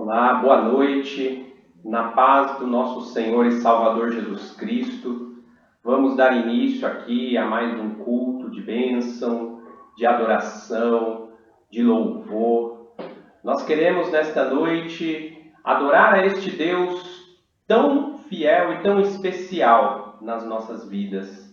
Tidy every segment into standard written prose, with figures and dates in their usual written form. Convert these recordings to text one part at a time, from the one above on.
Olá, boa noite, na paz do nosso Senhor e Salvador Jesus Cristo. Vamos dar início aqui a mais um culto de bênção, de adoração, de louvor. Nós queremos nesta noite adorar a este Deus tão fiel e tão especial nas nossas vidas.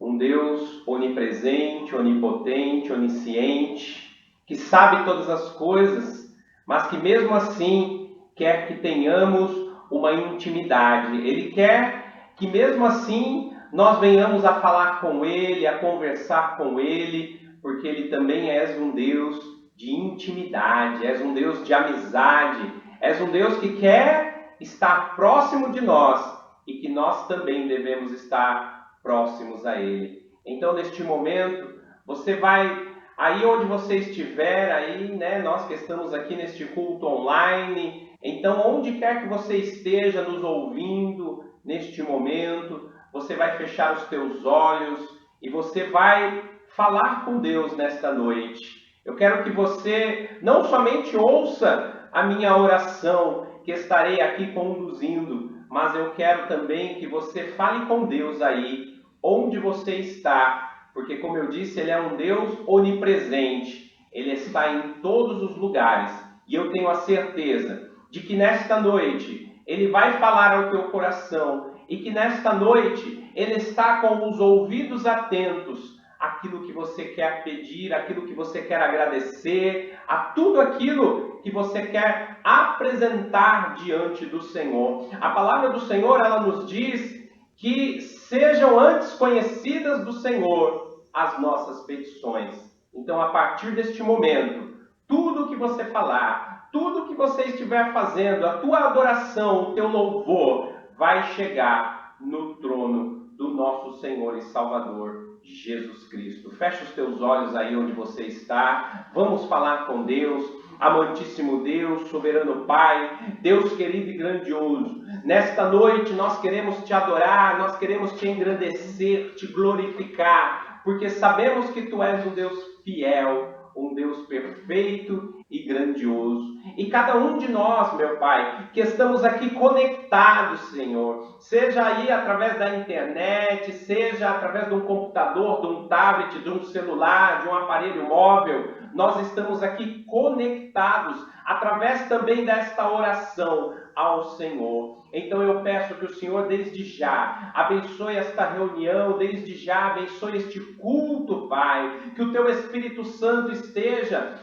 Um Deus onipresente, onipotente, onisciente, que sabe todas as coisas, mas que mesmo assim quer que tenhamos uma intimidade. Ele quer que mesmo assim nós venhamos a falar com Ele, a conversar com Ele, porque Ele também é um Deus de intimidade, és um Deus de amizade, és um Deus que quer estar próximo de nós e que nós também devemos estar próximos a Ele. Então, neste momento, você vai... Aí onde você estiver, aí, nós que estamos aqui neste culto online, então onde quer que você esteja nos ouvindo neste momento, você vai fechar os teus olhos e você vai falar com Deus nesta noite. Eu quero que você não somente ouça a minha oração, que estarei aqui conduzindo, mas eu quero também que você fale com Deus aí, onde você está. Porque, como eu disse, Ele é um Deus onipresente. Ele está em todos os lugares. E eu tenho a certeza de que nesta noite Ele vai falar ao teu coração. E que nesta noite Ele está com os ouvidos atentos àquilo que você quer pedir, àquilo que você quer agradecer, a tudo aquilo que você quer apresentar diante do Senhor. A palavra do Senhor, ela nos diz que sejam antes conhecidas do Senhor as nossas petições. Então, a partir deste momento, tudo que você falar, tudo que você estiver fazendo, a tua adoração, o teu louvor, vai chegar no trono do nosso Senhor e Salvador, Jesus Cristo. Fecha os teus olhos aí onde você está. Vamos falar com Deus. Amantíssimo Deus, soberano Pai, Deus querido e grandioso, nesta noite nós queremos te adorar, nós queremos te engrandecer, te glorificar, porque sabemos que tu és um Deus fiel, um Deus perfeito e grandioso. E cada um de nós, meu Pai, que estamos aqui conectados, Senhor, seja aí através da internet, seja através de um computador, de um tablet, de um celular, de um aparelho móvel, nós estamos aqui conectados através também desta oração ao Senhor. Então eu peço que o Senhor desde já abençoe esta reunião, desde já abençoe este culto, Pai, que o Teu Espírito Santo esteja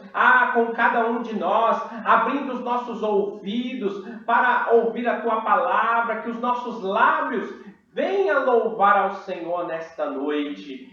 com cada um de nós, abrindo os nossos ouvidos para ouvir a Tua palavra, que os nossos lábios venham louvar ao Senhor nesta noite.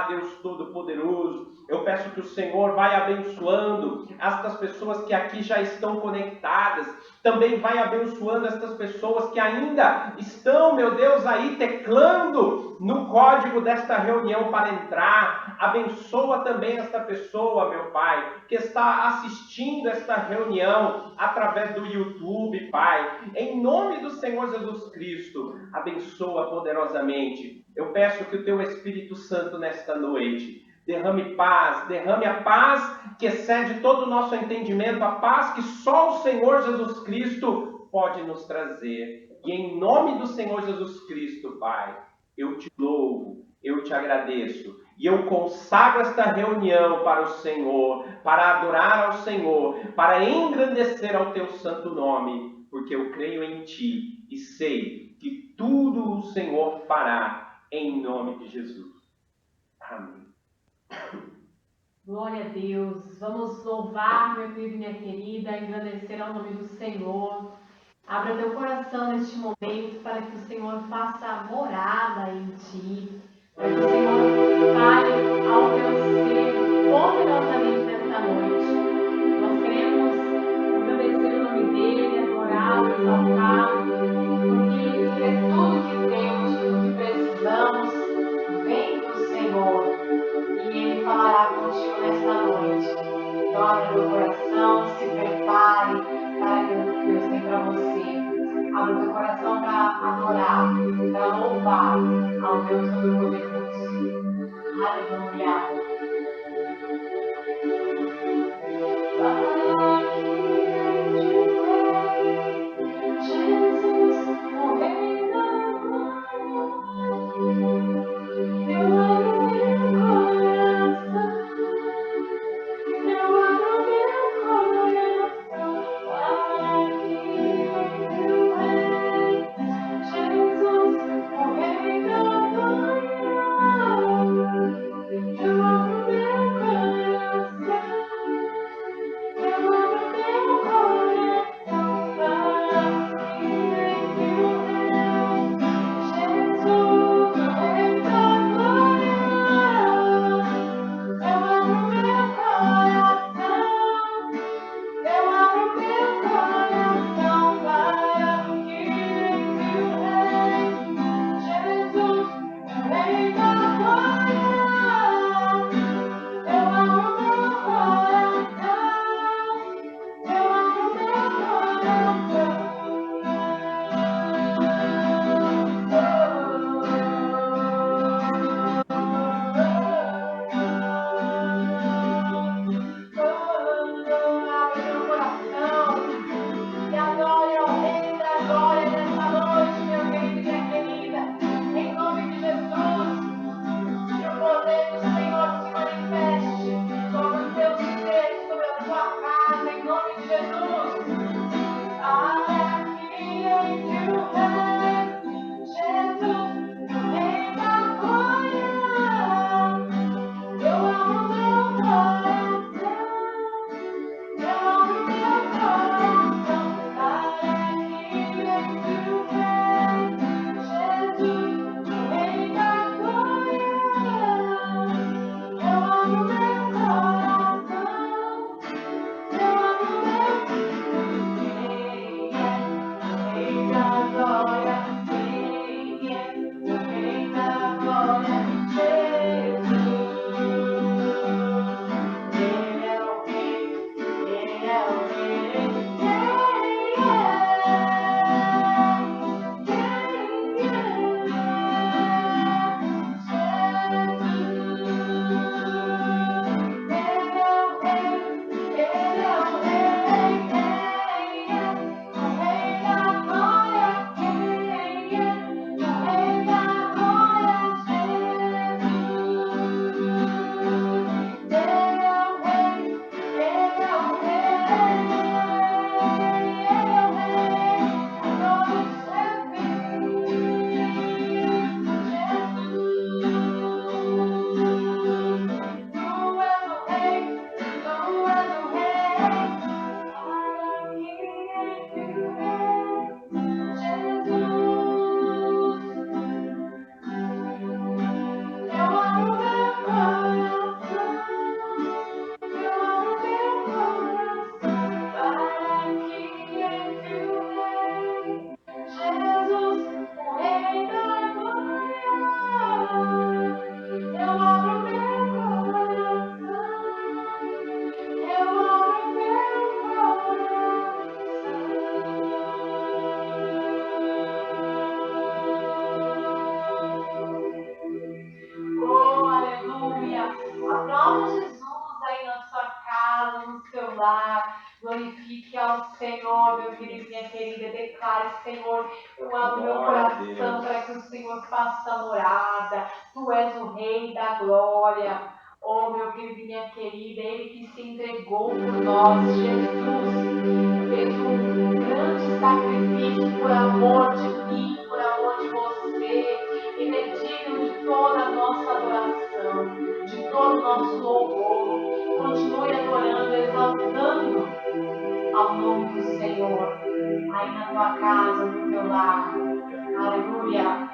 Deus Todo-Poderoso, eu peço que o Senhor vai abençoando estas pessoas que aqui já estão conectadas, também vai abençoando estas pessoas que ainda estão, meu Deus, aí teclando no código desta reunião para entrar. Abençoa também esta pessoa, meu Pai, que está assistindo esta reunião através do YouTube, Pai. Em nome do Senhor Jesus Cristo, abençoa poderosamente. Eu peço que o Teu Espírito Santo nesta noite derrame paz, derrame a paz que excede todo o nosso entendimento, a paz que só o Senhor Jesus Cristo pode nos trazer. E em nome do Senhor Jesus Cristo, Pai, eu te louvo, eu te agradeço. E eu consagro esta reunião para o Senhor, para adorar ao Senhor, para engrandecer ao Teu santo nome, porque eu creio em Ti e sei que tudo o Senhor fará em nome de Jesus. Amém. Glória a Deus. Vamos louvar, meu querido e minha querida, engrandecer ao nome do Senhor. Abra teu coração neste momento para que o Senhor faça morada em ti, para que o Senhor fale ao teu ser poderosamente nesta noite. Nós queremos engrandecer o nome dele, adorá-lo, exaltá-lo, porque é tudo que temos, tudo que precisamos, vem do Senhor. E Ele falará contigo nesta noite. Então, abra teu coração, se prepare para aquilo que Deus tem para você. Abra teu coração para adorar, para louvar ao Deus Todo-Poderoso. Aleluia. seu lar. Glorifique ao Senhor, meu querido e minha querida. Declare, Senhor, eu abro meu coração para que o Senhor faça morada. Tu és o Rei da glória. Oh, meu querido e minha querida, Ele que se entregou por nós, Jesus, fez um grande sacrifício por amor de mim, por amor de você. Ele é digno de toda a nossa adoração, de todo o nosso louvor. Continue adorando, exaltando ao nome do Senhor, aí na tua casa, no teu lar. Aleluia.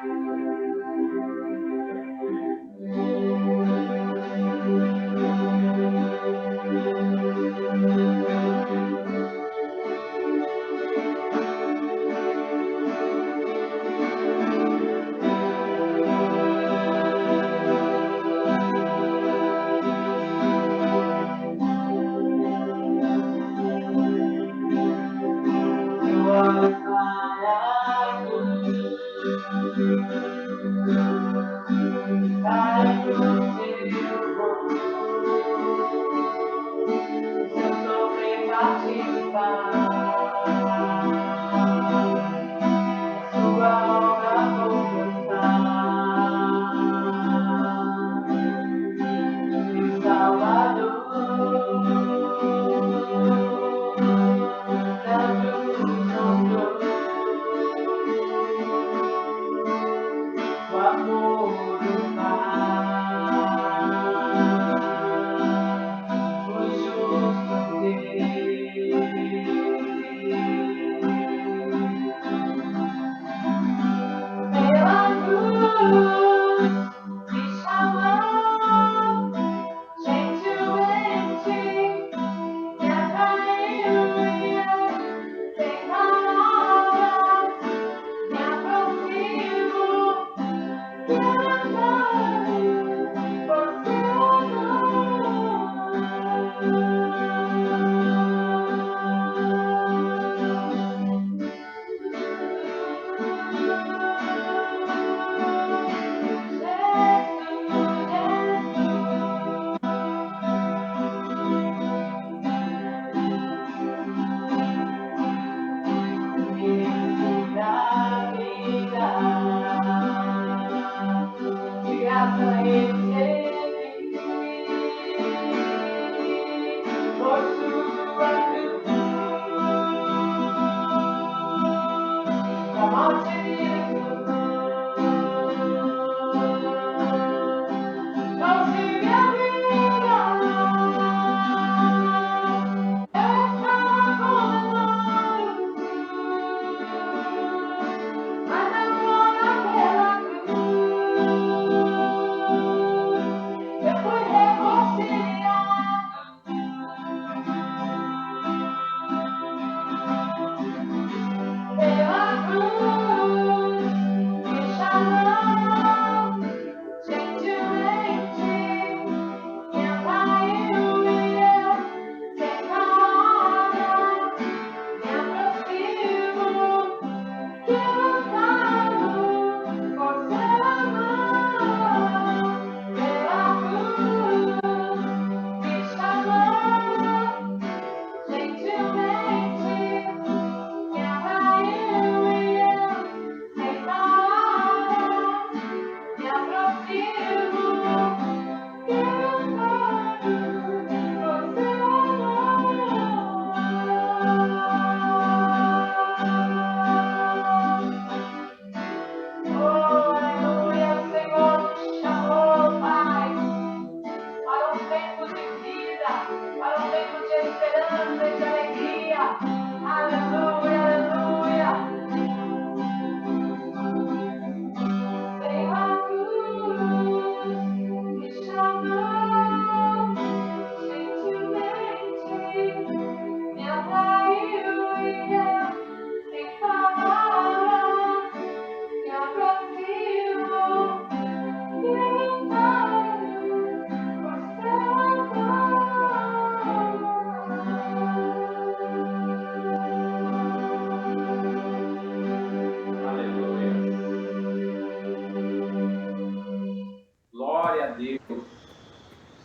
Glória a Deus.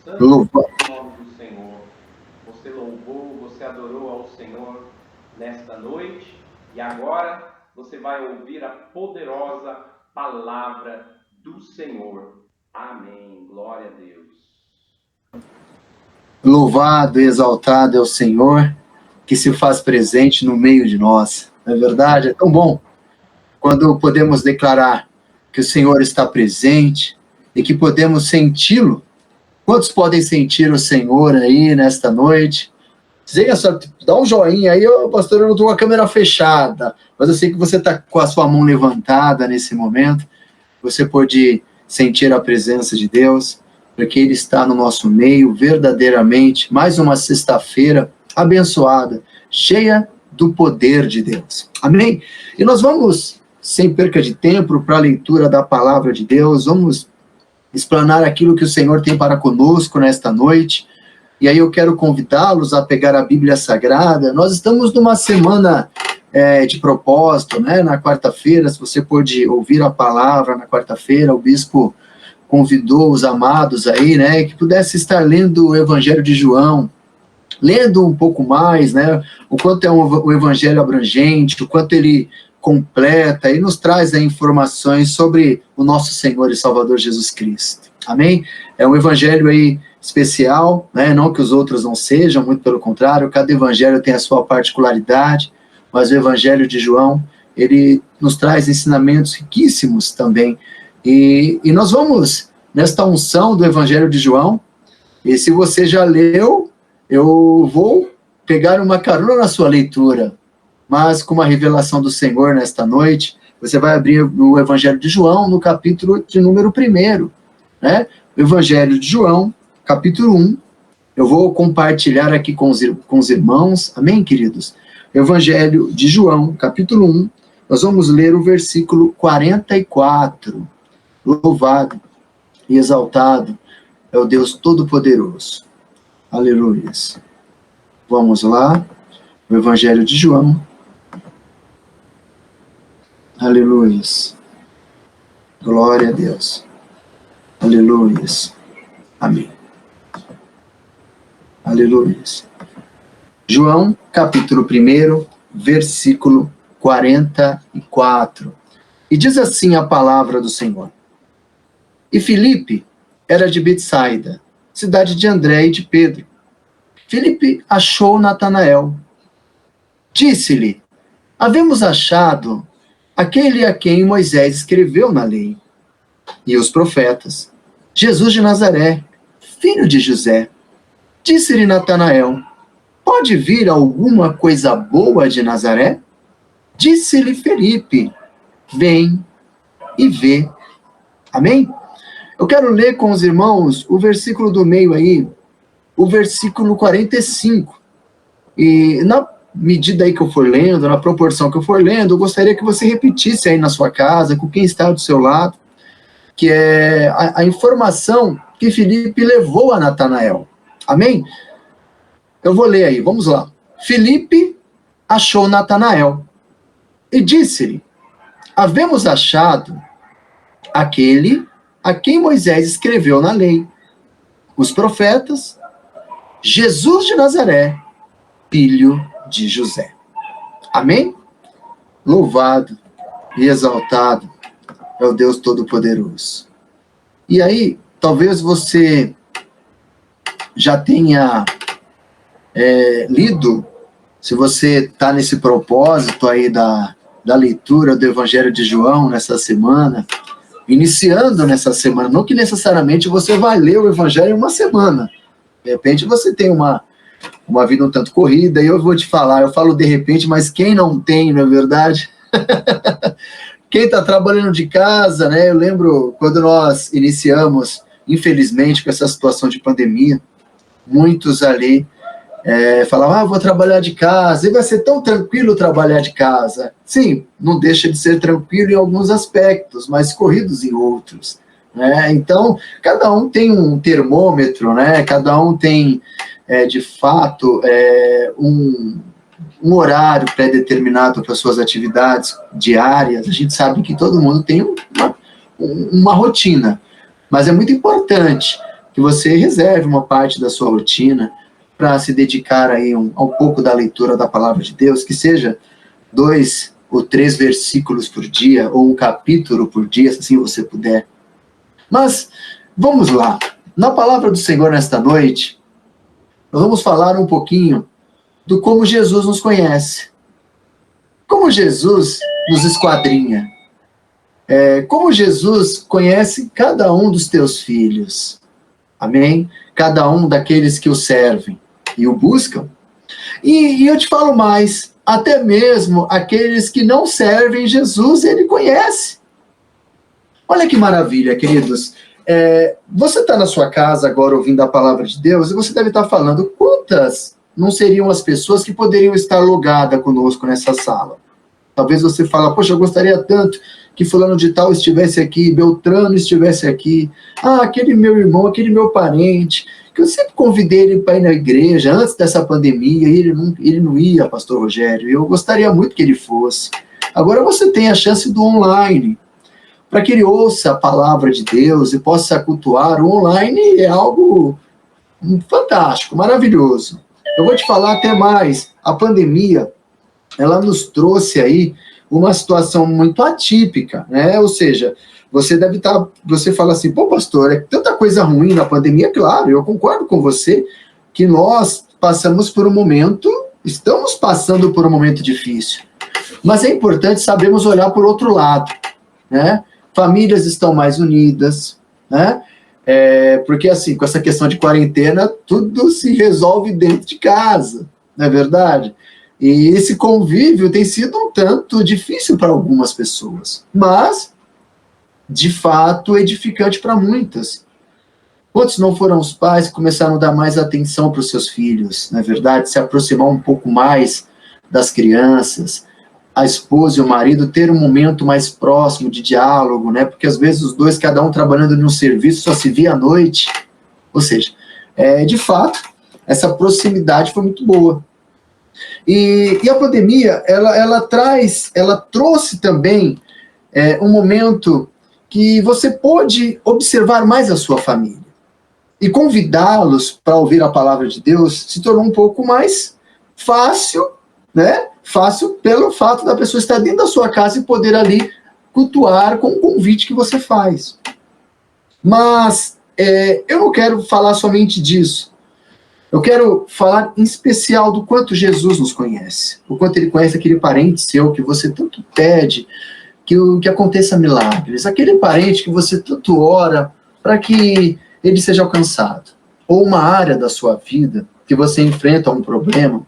Santo é o nome do Senhor. Você louvou, você adorou ao Senhor nesta noite. E agora você vai ouvir a poderosa palavra do Senhor. Amém. Glória a Deus. Louvado e exaltado é o Senhor, que se faz presente no meio de nós. Não é verdade? É tão bom quando podemos declarar que o Senhor está presente e que podemos senti-lo. Quantos podem sentir o Senhor aí nesta noite? Dá um joinha aí, pastor, eu não estou com a câmera fechada, mas eu sei que você está com a sua mão levantada nesse momento. Você pode sentir a presença de Deus, porque Ele está no nosso meio, verdadeiramente. Mais uma sexta-feira abençoada, cheia do poder de Deus. Amém? E nós vamos, sem perca de tempo, para a leitura da palavra de Deus, vamos explanar aquilo que o Senhor tem para conosco nesta noite. E aí eu quero convidá-los a pegar a Bíblia Sagrada. Nós estamos numa semana de propósito, né? Na quarta-feira, se você pôde ouvir a palavra na quarta-feira, o bispo convidou os amados aí, né, que pudesse estar lendo o Evangelho de João, lendo um pouco mais, né, o quanto é um evangelho abrangente, o quanto ele completa e nos traz informações sobre o nosso Senhor e Salvador Jesus Cristo. Amém? É um evangelho aí especial, né, não que os outros não sejam, muito pelo contrário, cada evangelho tem a sua particularidade, mas o Evangelho de João, ele nos traz ensinamentos riquíssimos também. E nós vamos, nesta unção do Evangelho de João, e se você já leu, eu vou pegar uma carona na sua leitura, mas com uma revelação do Senhor nesta noite, você vai abrir o Evangelho de João, no capítulo de número 1, né? O Evangelho de João, capítulo 1, eu vou compartilhar aqui com os irmãos, amém, queridos? Evangelho de João, capítulo 1, nós vamos ler o versículo 44. Louvado e exaltado é o Deus Todo-Poderoso. Aleluia. Vamos lá, o Evangelho de João. Aleluia. Glória a Deus. Aleluia. Amém. Aleluia. João, capítulo 1, versículo 44. E diz assim a palavra do Senhor. E Filipe era de Betsaida, cidade de André e de Pedro. Filipe achou Natanael. Disse-lhe, havemos achado aquele a quem Moisés escreveu na lei, e os profetas, Jesus de Nazaré, filho de José. Disse-lhe Natanael, pode vir alguma coisa boa de Nazaré? Disse-lhe Filipe, vem e vê. Amém? Eu quero ler com os irmãos o versículo do meio aí, o versículo 45. E na medida aí que eu for lendo, na proporção que eu for lendo, eu gostaria que você repetisse aí na sua casa, com quem está do seu lado, que é a informação que Filipe levou a Natanael. Amém? Eu vou ler aí, vamos lá. Filipe achou Natanael e disse-lhe, havemos achado aquele a quem Moisés escreveu na lei, os profetas, Jesus de Nazaré, filho de José. Amém? Louvado e exaltado é o Deus Todo-Poderoso. E aí, talvez você já tenha lido, se você está nesse propósito aí da leitura do Evangelho de João nessa semana, iniciando nessa semana, não que necessariamente você vai ler o Evangelho em uma semana, de repente você tem uma vida um tanto corrida, e eu vou te falar, eu falo de repente, mas quem não tem, não é verdade? Quem está trabalhando de casa, né? Eu lembro quando nós iniciamos, infelizmente, com essa situação de pandemia, muitos ali falavam, vou trabalhar de casa, e vai ser tão tranquilo trabalhar de casa. Sim, não deixa de ser tranquilo em alguns aspectos, mas corridos em outros, né? Então, cada um tem um termômetro, né? Cada um tem, de fato, um horário pré-determinado para suas atividades diárias. A gente sabe que todo mundo tem uma rotina, mas é muito importante que você reserve uma parte da sua rotina para se dedicar aí a um pouco da leitura da palavra de Deus, que seja 2 ou 3 versículos por dia, ou um capítulo por dia, se assim você puder. Mas, vamos lá. Na palavra do Senhor nesta noite, nós vamos falar um pouquinho do como Jesus nos conhece. Como Jesus nos esquadrinha. Como Jesus conhece cada um dos teus filhos. Amém? Cada um daqueles que o servem e o buscam. E eu te falo mais, até mesmo aqueles que não servem Jesus, ele conhece. Olha que maravilha, queridos. Você está na sua casa agora ouvindo a palavra de Deus, e você deve estar falando, quantas não seriam as pessoas que poderiam estar logadas conosco nessa sala? Talvez você fale, poxa, eu gostaria tanto que fulano de tal estivesse aqui, Beltrano estivesse aqui, aquele meu irmão, aquele meu parente, que eu sempre convidei ele para ir na igreja antes dessa pandemia, e ele não ia, pastor Rogério, eu gostaria muito que ele fosse. Agora você tem a chance do online, para que ele ouça a palavra de Deus e possa cultuar. O online é algo fantástico, maravilhoso. Eu vou te falar até mais, a pandemia, ela nos trouxe aí uma situação muito atípica, né? Ou seja, você deve estar, você fala assim, pô, pastor, é tanta coisa ruim na pandemia. Claro, eu concordo com você que nós estamos passando por um momento difícil. Mas é importante sabermos olhar por outro lado, né? Famílias estão mais unidas, né? Porque assim, com essa questão de quarentena, tudo se resolve dentro de casa, não é verdade? E esse convívio tem sido um tanto difícil para algumas pessoas, mas, de fato, edificante para muitas. Quantos não foram os pais que começaram a dar mais atenção para os seus filhos, não é verdade? Se aproximar um pouco mais das crianças, a esposa e o marido ter um momento mais próximo de diálogo, né? Porque às vezes os dois, cada um trabalhando em um serviço, só se via à noite. Ou seja, de fato, essa proximidade foi muito boa. E a pandemia, ela trouxe também um momento que você pôde observar mais a sua família. E convidá-los para ouvir a palavra de Deus se tornou um pouco mais fácil, né? Fácil pelo fato da pessoa estar dentro da sua casa e poder ali cultuar com o convite que você faz. Mas eu não quero falar somente disso. Eu quero falar em especial do quanto Jesus nos conhece. O quanto ele conhece aquele parente seu que você tanto pede que aconteça milagres. Aquele parente que você tanto ora para que ele seja alcançado. Ou uma área da sua vida que você enfrenta um problema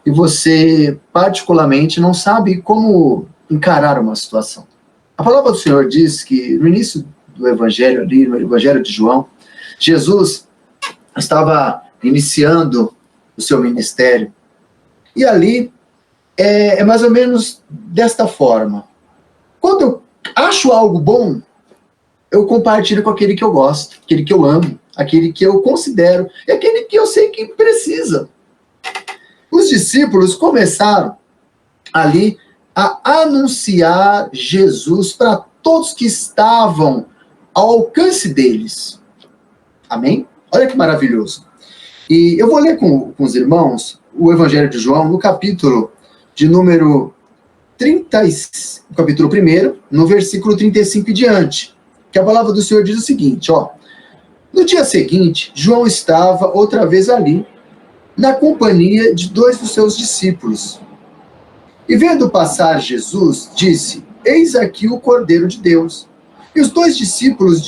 e você, particularmente, não sabe como encarar uma situação. A palavra do Senhor diz que, no início do Evangelho, ali, no Evangelho de João, Jesus estava iniciando o seu ministério. E ali, é mais ou menos desta forma. Quando eu acho algo bom, eu compartilho com aquele que eu gosto, aquele que eu amo, aquele que eu considero, e aquele que eu sei que precisa. Os discípulos começaram ali a anunciar Jesus para todos que estavam ao alcance deles. Amém? Olha que maravilhoso. E eu vou ler com os irmãos o Evangelho de João no capítulo de número 30, capítulo 1, no versículo 35 e diante, que a palavra do Senhor diz o seguinte, ó. No dia seguinte, João estava outra vez ali, na companhia de 2 dos seus discípulos. E vendo passar Jesus, disse, eis aqui o Cordeiro de Deus. E os dois discípulos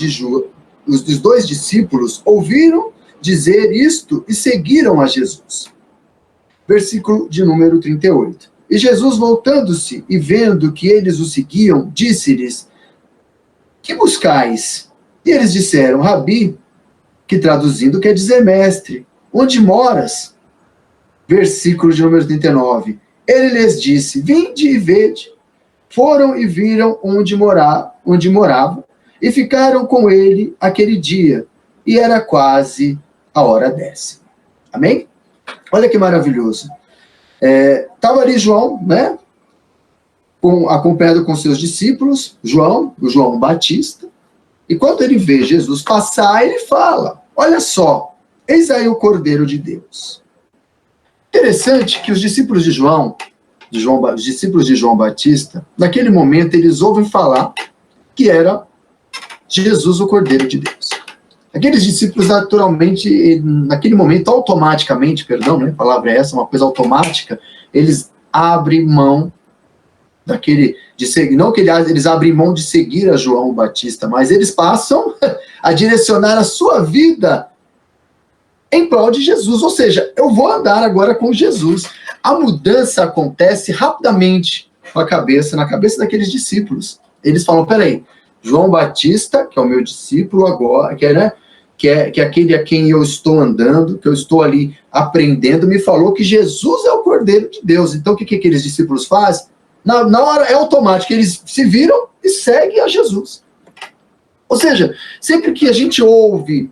ouviram dizer isto e seguiram a Jesus. Versículo de número 38. E Jesus, voltando-se e vendo que eles o seguiam, disse-lhes, que buscais? E eles disseram, Rabi, que traduzindo quer dizer mestre, onde moras? Versículo de número 39. Ele lhes disse, vinde e vede. Foram e viram onde morava, e ficaram com ele aquele dia, e era quase a hora 10. Amém? Olha que maravilhoso. Estava ali João, né? Acompanhado com seus discípulos, o João Batista, e quando ele vê Jesus passar, ele fala, olha só, eis aí o Cordeiro de Deus. Interessante que os discípulos de os discípulos de João Batista, naquele momento eles ouvem falar que era Jesus o Cordeiro de Deus. Aqueles discípulos, naturalmente, naquele momento, automaticamente, perdão, né, a palavra é essa, uma coisa automática, eles abrem mão daquele, de seguir, não que eles abrem mão de seguir a João Batista, mas eles passam a direcionar a sua vida em prol de Jesus, ou seja, eu vou andar agora com Jesus. A mudança acontece rapidamente na cabeça daqueles discípulos. Eles falam, peraí, João Batista, que é o meu discípulo agora, que é aquele a quem eu estou andando, que eu estou ali aprendendo, me falou que Jesus é o Cordeiro de Deus. Então, o que aqueles discípulos fazem? Na hora é automático, eles se viram e seguem a Jesus. Ou seja, sempre que a gente ouve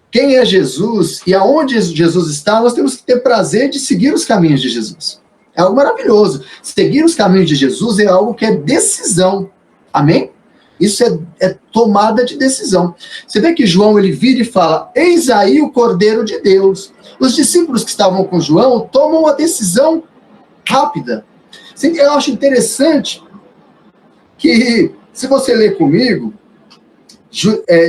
quem é Jesus e aonde Jesus está, nós temos que ter prazer de seguir os caminhos de Jesus. É algo maravilhoso. Seguir os caminhos de Jesus é algo que é decisão. Amém? Isso é tomada de decisão. Você vê que João, ele vira e fala, eis aí o Cordeiro de Deus. Os discípulos que estavam com João tomam uma decisão rápida. Eu acho interessante que, se você ler comigo,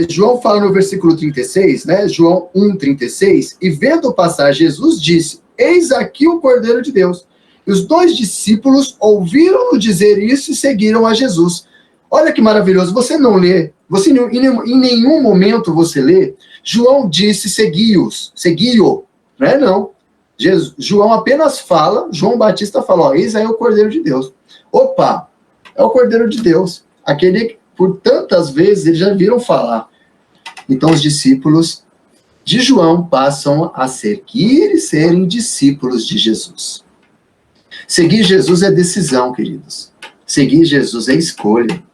João fala no versículo 36, né? João 1,36, e vendo passar Jesus disse, eis aqui o Cordeiro de Deus. E os dois discípulos ouviram-no dizer isso e seguiram a Jesus. Olha que maravilhoso, você não lê, em nenhum momento você lê, João disse segui-o, não é não. João apenas fala, João Batista fala, ó, eis aí o Cordeiro de Deus. Opa, é o Cordeiro de Deus, aquele que por tantas vezes eles já viram falar. Então os discípulos de João passam a seguir e serem discípulos de Jesus. Seguir Jesus é decisão, queridos. Seguir Jesus é escolha.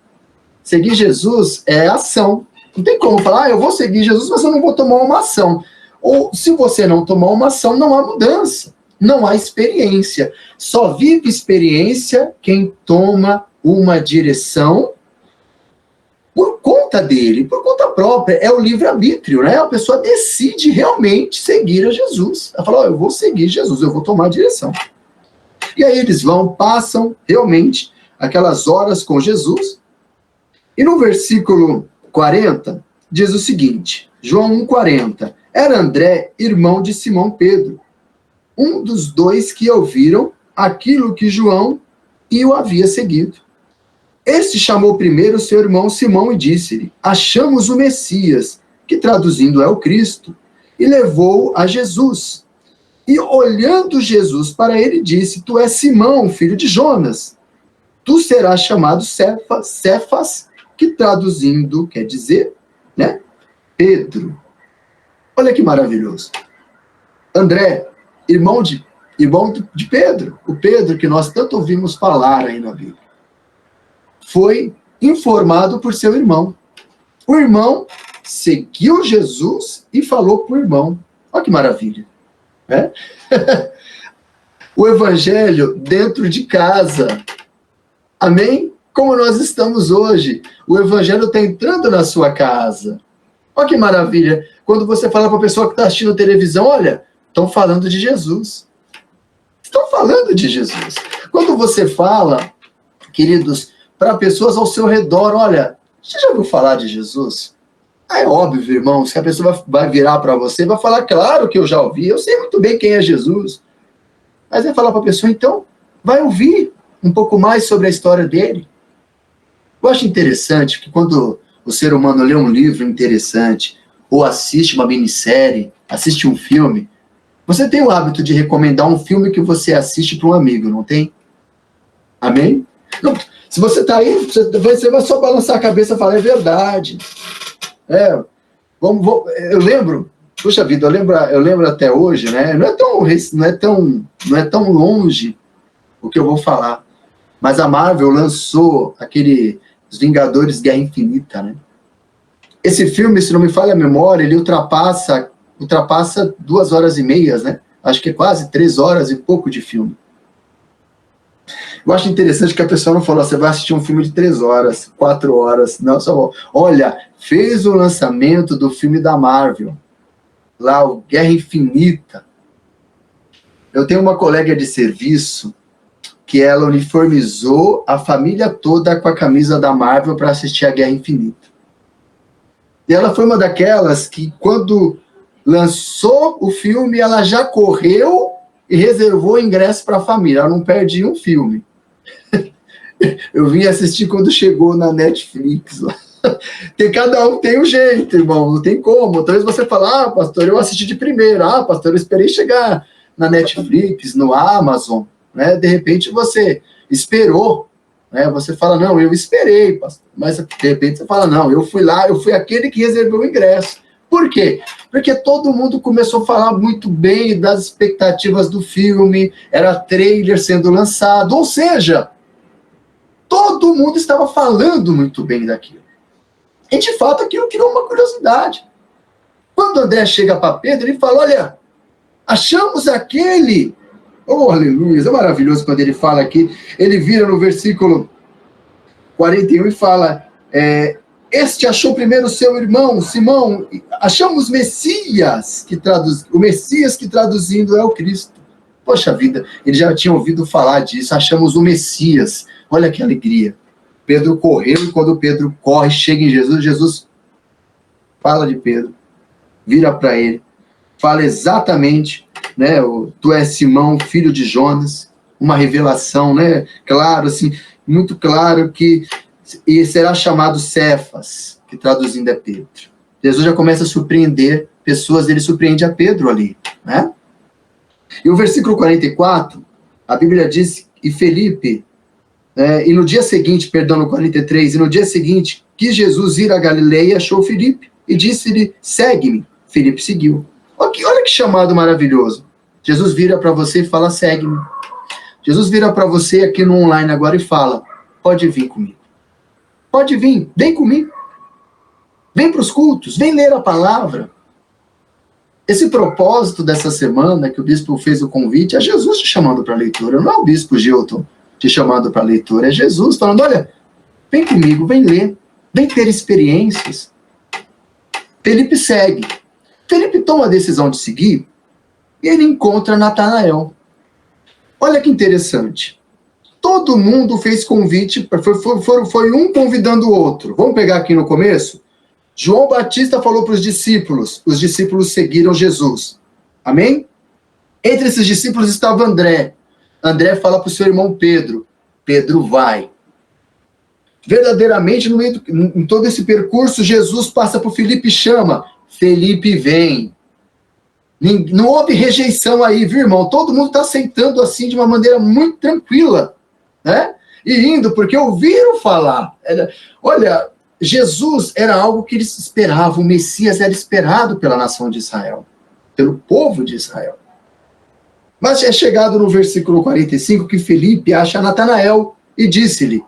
Seguir Jesus é ação. Não tem como falar, eu vou seguir Jesus, mas eu não vou tomar uma ação. Ou, se você não tomar uma ação, não há mudança. Não há experiência. Só vive experiência quem toma uma direção por conta dele, por conta própria. É o livre-arbítrio, né? A pessoa decide realmente seguir a Jesus. Ela fala, eu vou seguir Jesus, eu vou tomar a direção. E aí eles passam realmente aquelas horas com Jesus. E no versículo 40, diz o seguinte, João 1,40, era André, irmão de Simão Pedro, um dos dois que ouviram aquilo que João e o havia seguido. Este chamou primeiro seu irmão Simão e disse-lhe, achamos o Messias, que traduzindo é o Cristo, e levou-o a Jesus. E olhando Jesus para ele, disse, tu és Simão, filho de Jonas, tu serás chamado Cefas, que traduzindo quer dizer, né, Pedro. Olha que maravilhoso. André, irmão de Pedro, o Pedro que nós tanto ouvimos falar aí na Bíblia, foi informado por seu irmão. O irmão seguiu Jesus e falou para o irmão. Olha que maravilha. Né? O evangelho dentro de casa. Amém? Como nós estamos hoje. O evangelho está entrando na sua casa. Olha que maravilha. Quando você fala para a pessoa que está assistindo televisão, olha, estão falando de Jesus. Estão falando de Jesus. Quando você fala, queridos, para pessoas ao seu redor, olha, você já ouviu falar de Jesus? É óbvio, irmãos, que a pessoa vai virar para você e vai falar, claro que eu já ouvi, eu sei muito bem quem é Jesus. Mas vai falar para a pessoa, então, vai ouvir um pouco mais sobre a história dele. Eu acho interessante que quando o ser humano lê um livro interessante, ou assiste uma minissérie, assiste um filme, você tem o hábito de recomendar um filme que você assiste para um amigo, não tem? Amém? Não, se você está aí, você vai só balançar a cabeça e falar, é verdade. Eu lembro, puxa vida, eu lembro até hoje, né? Não é tão longe o que eu vou falar. Mas a Marvel lançou Os Vingadores Guerra Infinita, né? Esse filme, se não me falha a memória, ele ultrapassa 2h30, né? Acho que é quase 3 horas e pouco de filme. Eu acho interessante que a pessoa não falou, você vai assistir um filme de 3 horas, 4 horas. Não, só olha, fez o lançamento do filme da Marvel, lá, o Guerra Infinita. Eu tenho uma colega de serviço que ela uniformizou a família toda com a camisa da Marvel para assistir a Guerra Infinita. E ela foi uma daquelas que, quando lançou o filme, ela já correu e reservou ingresso para a família. Ela não perdia um filme. Eu vim assistir quando chegou na Netflix. Cada um tem um jeito, irmão, não tem como. Talvez você fale, pastor, eu assisti de primeiro. Pastor, eu esperei chegar na Netflix, no Amazon. Né? De repente você esperou. Né? Você fala, não, eu esperei, pastor. Mas de repente você fala, não, eu fui lá, eu fui aquele que reservou o ingresso. Por quê? Porque todo mundo começou a falar muito bem das expectativas do filme, era trailer sendo lançado, ou seja, todo mundo estava falando muito bem daquilo. E, de fato, aquilo criou uma curiosidade. Quando André chega para Pedro, ele fala, olha, achamos aquele... Oh, aleluia, é maravilhoso quando ele fala aqui, ele vira no versículo 41 e fala, este achou primeiro seu irmão, Simão, achamos Messias, o Messias que traduzindo é o Cristo. Poxa vida, ele já tinha ouvido falar disso, achamos o Messias, olha que alegria. Pedro correu e quando Pedro corre, chega em Jesus, Jesus fala de Pedro, vira para ele, fala exatamente, né, tu és Simão, filho de Jonas, uma revelação, né, claro, assim, muito claro que e será chamado Cefas, que traduzindo é Pedro. Jesus já começa a surpreender pessoas, ele surpreende a Pedro ali, né? E o versículo 44, a Bíblia diz, e Felipe, e no dia seguinte, perdão, no 43, e no dia seguinte, quis Jesus ir a Galileia, achou Felipe, e disse-lhe, segue-me. Felipe seguiu. Olha que chamado maravilhoso. Jesus vira para você e fala, segue-me. Jesus vira para você aqui no online agora e fala, pode vir comigo. Pode vir, vem comigo. Vem para os cultos, vem ler a palavra. Esse propósito dessa semana que o bispo fez o convite é Jesus te chamando para a leitura, não é o bispo Gilton te chamando para a leitura, é Jesus falando, olha, vem comigo, vem ler, vem ter experiências. Felipe segue. Felipe toma a decisão de seguir e ele encontra Natanael. Olha que interessante. Todo mundo fez convite, foi um convidando o outro. Vamos pegar aqui no começo? João Batista falou para os discípulos seguiram Jesus. Amém? Entre esses discípulos estava André. André fala para o seu irmão Pedro. Pedro vai. Verdadeiramente, em todo esse percurso, Jesus passa por Felipe e chama. Felipe vem. Não houve rejeição aí, viu, irmão? Todo mundo está aceitando assim de uma maneira muito tranquila. Né? E indo, porque ouviram falar. Olha, Jesus era algo que eles esperavam, o Messias era esperado pela nação de Israel, pelo povo de Israel. Mas é chegado no versículo 45 que Felipe acha Natanael e disse-lhe,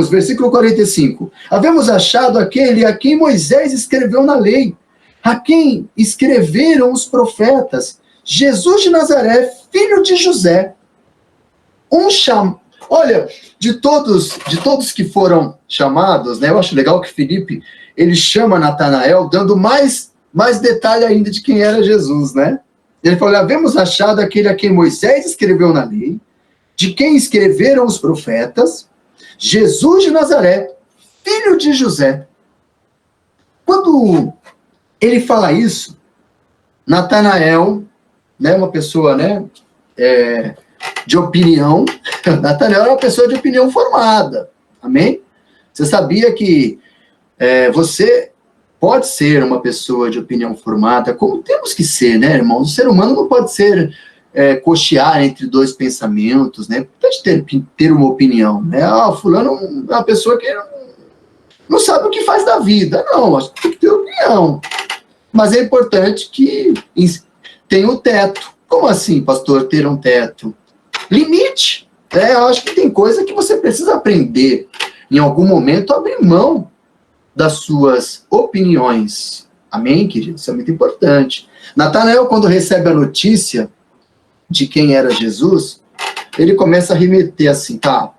versículo 45, havemos achado aquele a quem Moisés escreveu na lei, a quem escreveram os profetas, Jesus de Nazaré, filho de José. Olha, de todos que foram chamados, né, eu acho legal que Felipe, ele chama Natanael, dando mais detalhe ainda de quem era Jesus, né? Ele falou, havemos achado aquele a quem Moisés escreveu na lei, de quem escreveram os profetas, Jesus de Nazaré, filho de José. Quando ele fala isso, Natanael, né, uma pessoa, né, de opinião, Natanael era uma pessoa de opinião formada, amém? Você sabia que você pode ser uma pessoa de opinião formada, como temos que ser, né, irmão? O ser humano não pode ser cochear entre dois pensamentos, né? Pode ter uma opinião, né? Fulano é uma pessoa que não sabe o que faz da vida. Não, acho que tem que ter opinião. Mas é importante que tenha um teto. Como assim, pastor, ter um teto? Limite. Eu acho que tem coisa que você precisa aprender. Em algum momento, abrir mão das suas opiniões. Amém, querido? Isso é muito importante. Natanael, quando recebe a notícia de quem era Jesus, ele começa a remeter assim, tá?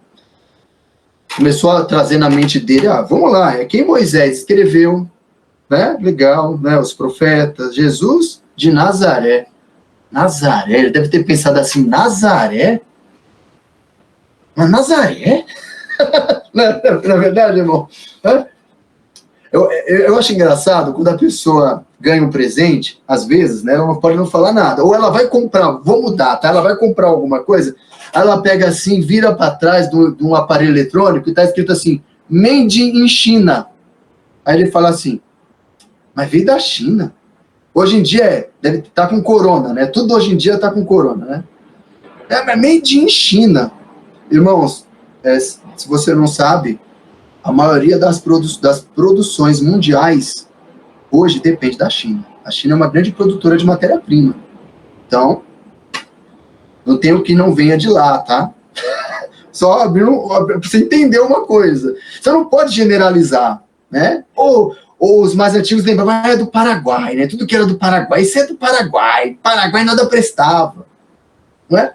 Começou a trazer na mente dele, vamos lá, é quem Moisés escreveu, né? Legal, né? Os profetas, Jesus de Nazaré. Nazaré, ele deve ter pensado assim, Nazaré? Mas Nazaré? Na verdade, irmão, eu acho engraçado quando a pessoa ganha um presente, às vezes, né, ela não pode não falar nada, ou ela vai comprar, vou mudar, tá? Ela vai comprar alguma coisa, ela pega assim, vira para trás de um aparelho eletrônico e tá escrito assim, Made in China. Aí ele fala assim, mas veio da China. Hoje em dia deve estar com corona, né? Tudo hoje em dia tá com corona, né? Mas Made in China. Irmãos, se você não sabe, a maioria das produções mundiais hoje depende da China. A China é uma grande produtora de matéria-prima. Então, não tem o que não venha de lá, tá? Só abrir para você entender uma coisa. Você não pode generalizar, né? Ou os mais antigos lembravam, é do Paraguai, né? Tudo que era do Paraguai, isso é do Paraguai. Paraguai nada prestava, não é?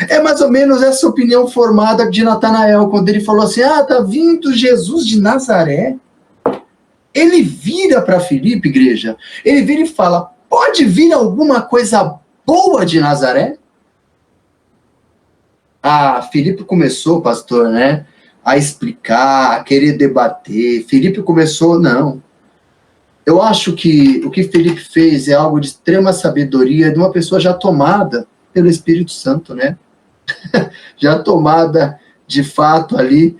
É mais ou menos essa opinião formada de Natanael, quando ele falou assim, tá vindo Jesus de Nazaré. Ele vira para Filipe, igreja, ele vira e fala, pode vir alguma coisa boa de Nazaré? Filipe começou, pastor, né, a explicar, a querer debater. Filipe começou, não. Eu acho que o que Filipe fez é algo de extrema sabedoria, de uma pessoa já tomada pelo Espírito Santo, né? Já tomada, de fato, ali,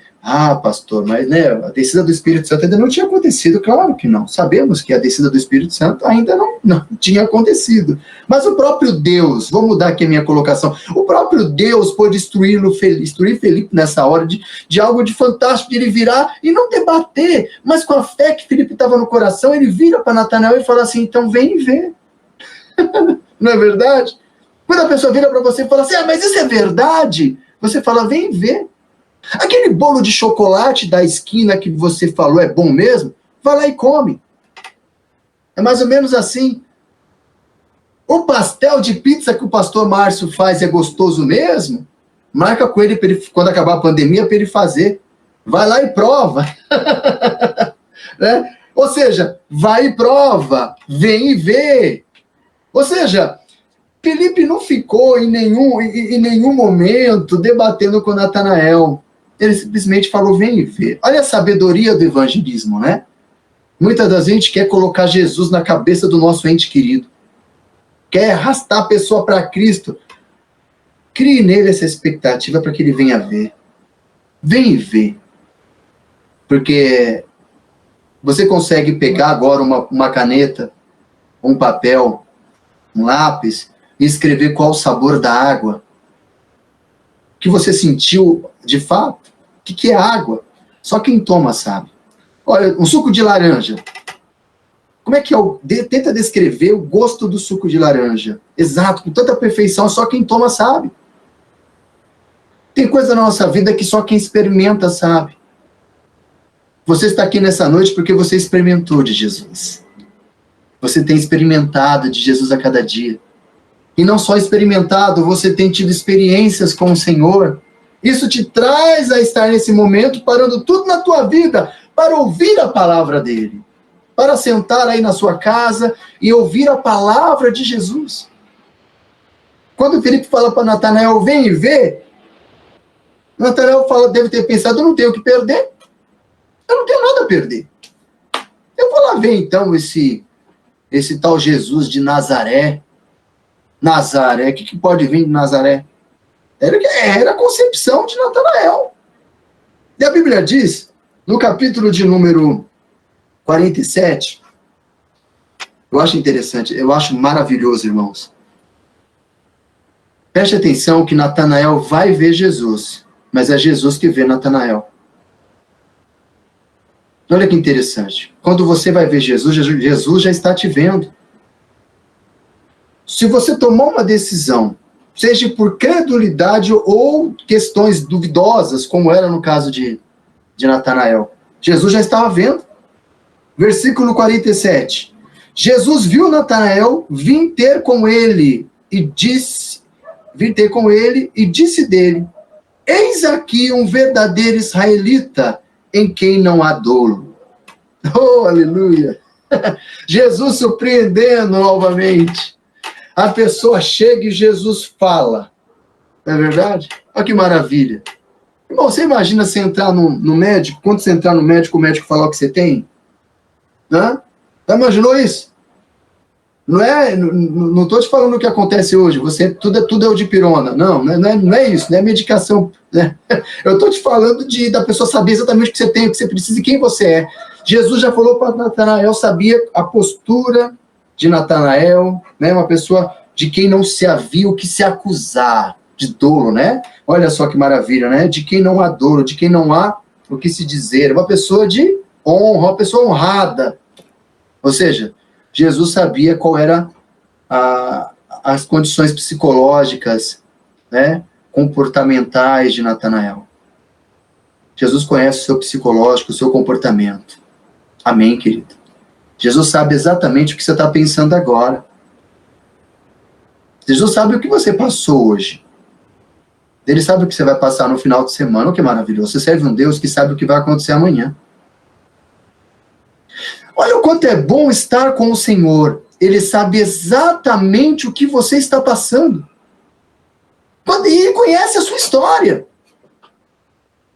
pastor, mas, né, a descida do Espírito Santo ainda não tinha acontecido, claro que não. Sabemos que a descida do Espírito Santo ainda não tinha acontecido. Mas o próprio Deus, vou mudar aqui a minha colocação, o próprio Deus pôde instruir Felipe nessa hora de algo de fantástico, de ele virar e não debater, mas com a fé que Felipe estava no coração, ele vira para Natanael e fala assim, então vem e vê. Não é verdade? Quando a pessoa vira para você e fala assim, mas isso é verdade? Você fala, vem ver. Aquele bolo de chocolate da esquina que você falou é bom mesmo? Vai lá e come. É mais ou menos assim. O pastel de pizza que o pastor Márcio faz é gostoso mesmo? Marca com ele, quando acabar a pandemia, para ele fazer. Vai lá e prova. Né? Ou seja, vai e prova. Vem e vê. Ou seja, Felipe não ficou em nenhum momento debatendo com Natanael. Ele simplesmente falou, vem e vê. Olha a sabedoria do evangelismo, né? Muitas das vezes a gente quer colocar Jesus na cabeça do nosso ente querido. Quer arrastar a pessoa para Cristo. Crie nele essa expectativa para que ele venha ver. Vem e vê. Porque você consegue pegar agora uma caneta, um papel, um lápis, e escrever qual o sabor da água que você sentiu de fato. O que é água? Só quem toma sabe. Olha, um suco de laranja. Como é que é? Tenta descrever o gosto do suco de laranja. Exato, com tanta perfeição, só quem toma sabe. Tem coisa na nossa vida que só quem experimenta sabe. Você está aqui nessa noite porque você experimentou de Jesus. Você tem experimentado de Jesus a cada dia. E não só experimentado, você tem tido experiências com o Senhor. Isso te traz a estar nesse momento, parando tudo na tua vida, para ouvir a palavra dele. Para sentar aí na sua casa e ouvir a palavra de Jesus. Quando o Felipe fala para Natanael, vem e vê, Natanael deve ter pensado, eu não tenho o que perder. Eu não tenho nada a perder. Eu vou lá ver então esse tal Jesus de Nazaré. Nazaré, o que pode vir de Nazaré? Era a concepção de Natanael. E a Bíblia diz, no capítulo de número 47, eu acho interessante, eu acho maravilhoso, irmãos. Preste atenção que Natanael vai ver Jesus, mas é Jesus que vê Natanael. Olha que interessante. Quando você vai ver Jesus, Jesus já está te vendo. Se você tomou uma decisão, seja por credulidade ou questões duvidosas, como era no caso de Natanael, Jesus já estava vendo. Versículo 47. Jesus viu Natanael vir ter com ele e disse dele, eis aqui um verdadeiro israelita em quem não há dolo. Oh, aleluia! Jesus surpreendendo novamente. A pessoa chega e Jesus fala. Não é verdade? Olha que maravilha. Irmão, você imagina você entrar no médico, quando você entrar no médico, o médico falar o que você tem? Hã? Já imaginou isso? Não estou te falando o que acontece hoje, tudo é o dipirona. Não é isso, não é medicação. Né? Eu estou te falando da pessoa saber exatamente o que você tem, o que você precisa e quem você é. Jesus já falou para Natanael, sabia a postura de Natanael, né? Uma pessoa de quem não se havia o que se acusar, de dolo, né? Olha só que maravilha, né? De quem não há dolo, de quem não há o que se dizer. Uma pessoa de honra, uma pessoa honrada. Ou seja, Jesus sabia qual era as condições psicológicas, né, comportamentais de Natanael. Jesus conhece o seu psicológico, o seu comportamento. Amém, querido? Jesus sabe exatamente o que você está pensando agora. Jesus sabe o que você passou hoje. Ele sabe o que você vai passar no final de semana. O que maravilhoso. Você serve um Deus que sabe o que vai acontecer amanhã. Olha o quanto é bom estar com o Senhor. Ele sabe exatamente o que você está passando. E ele conhece a sua história.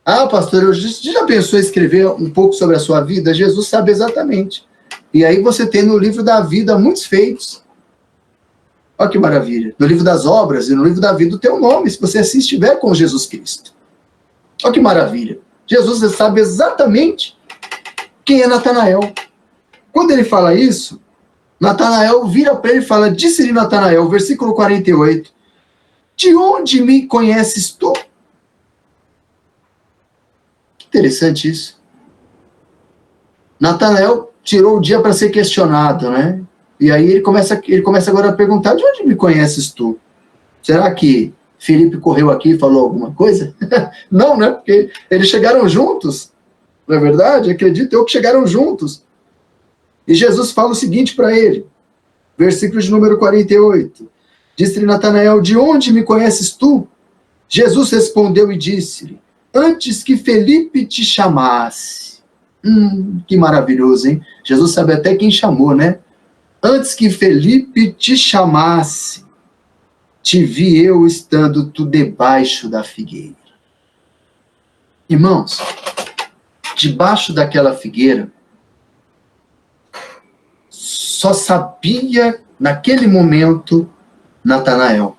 Ah, pastor, você já pensou em escrever um pouco sobre a sua vida? Jesus sabe exatamente. E aí você tem no livro da vida muitos feitos. Olha que maravilha. No livro das obras e no livro da vida o teu nome, se você assim estiver com Jesus Cristo. Olha que maravilha. Jesus sabe exatamente quem é Natanael. Quando ele fala isso, Natanael vira para ele e fala, disse-lhe Natanael, versículo 48, de onde me conheces tu? Interessante isso. Natanael tirou o dia para ser questionado, né? E aí ele começa agora a perguntar, de onde me conheces tu? Será que Felipe correu aqui e falou alguma coisa? Não, né? Porque eles chegaram juntos. Não é verdade? Acredito eu que chegaram juntos. E Jesus fala o seguinte para ele, versículo de número 48. Disse-lhe Natanael, de onde me conheces tu? Jesus respondeu e disse-lhe, antes que Felipe te chamasse. Que maravilhoso, hein? Jesus sabe até quem chamou, né? Antes que Felipe te chamasse, te vi eu estando tu debaixo da figueira. Irmãos, debaixo daquela figueira, só sabia, naquele momento, Natanael.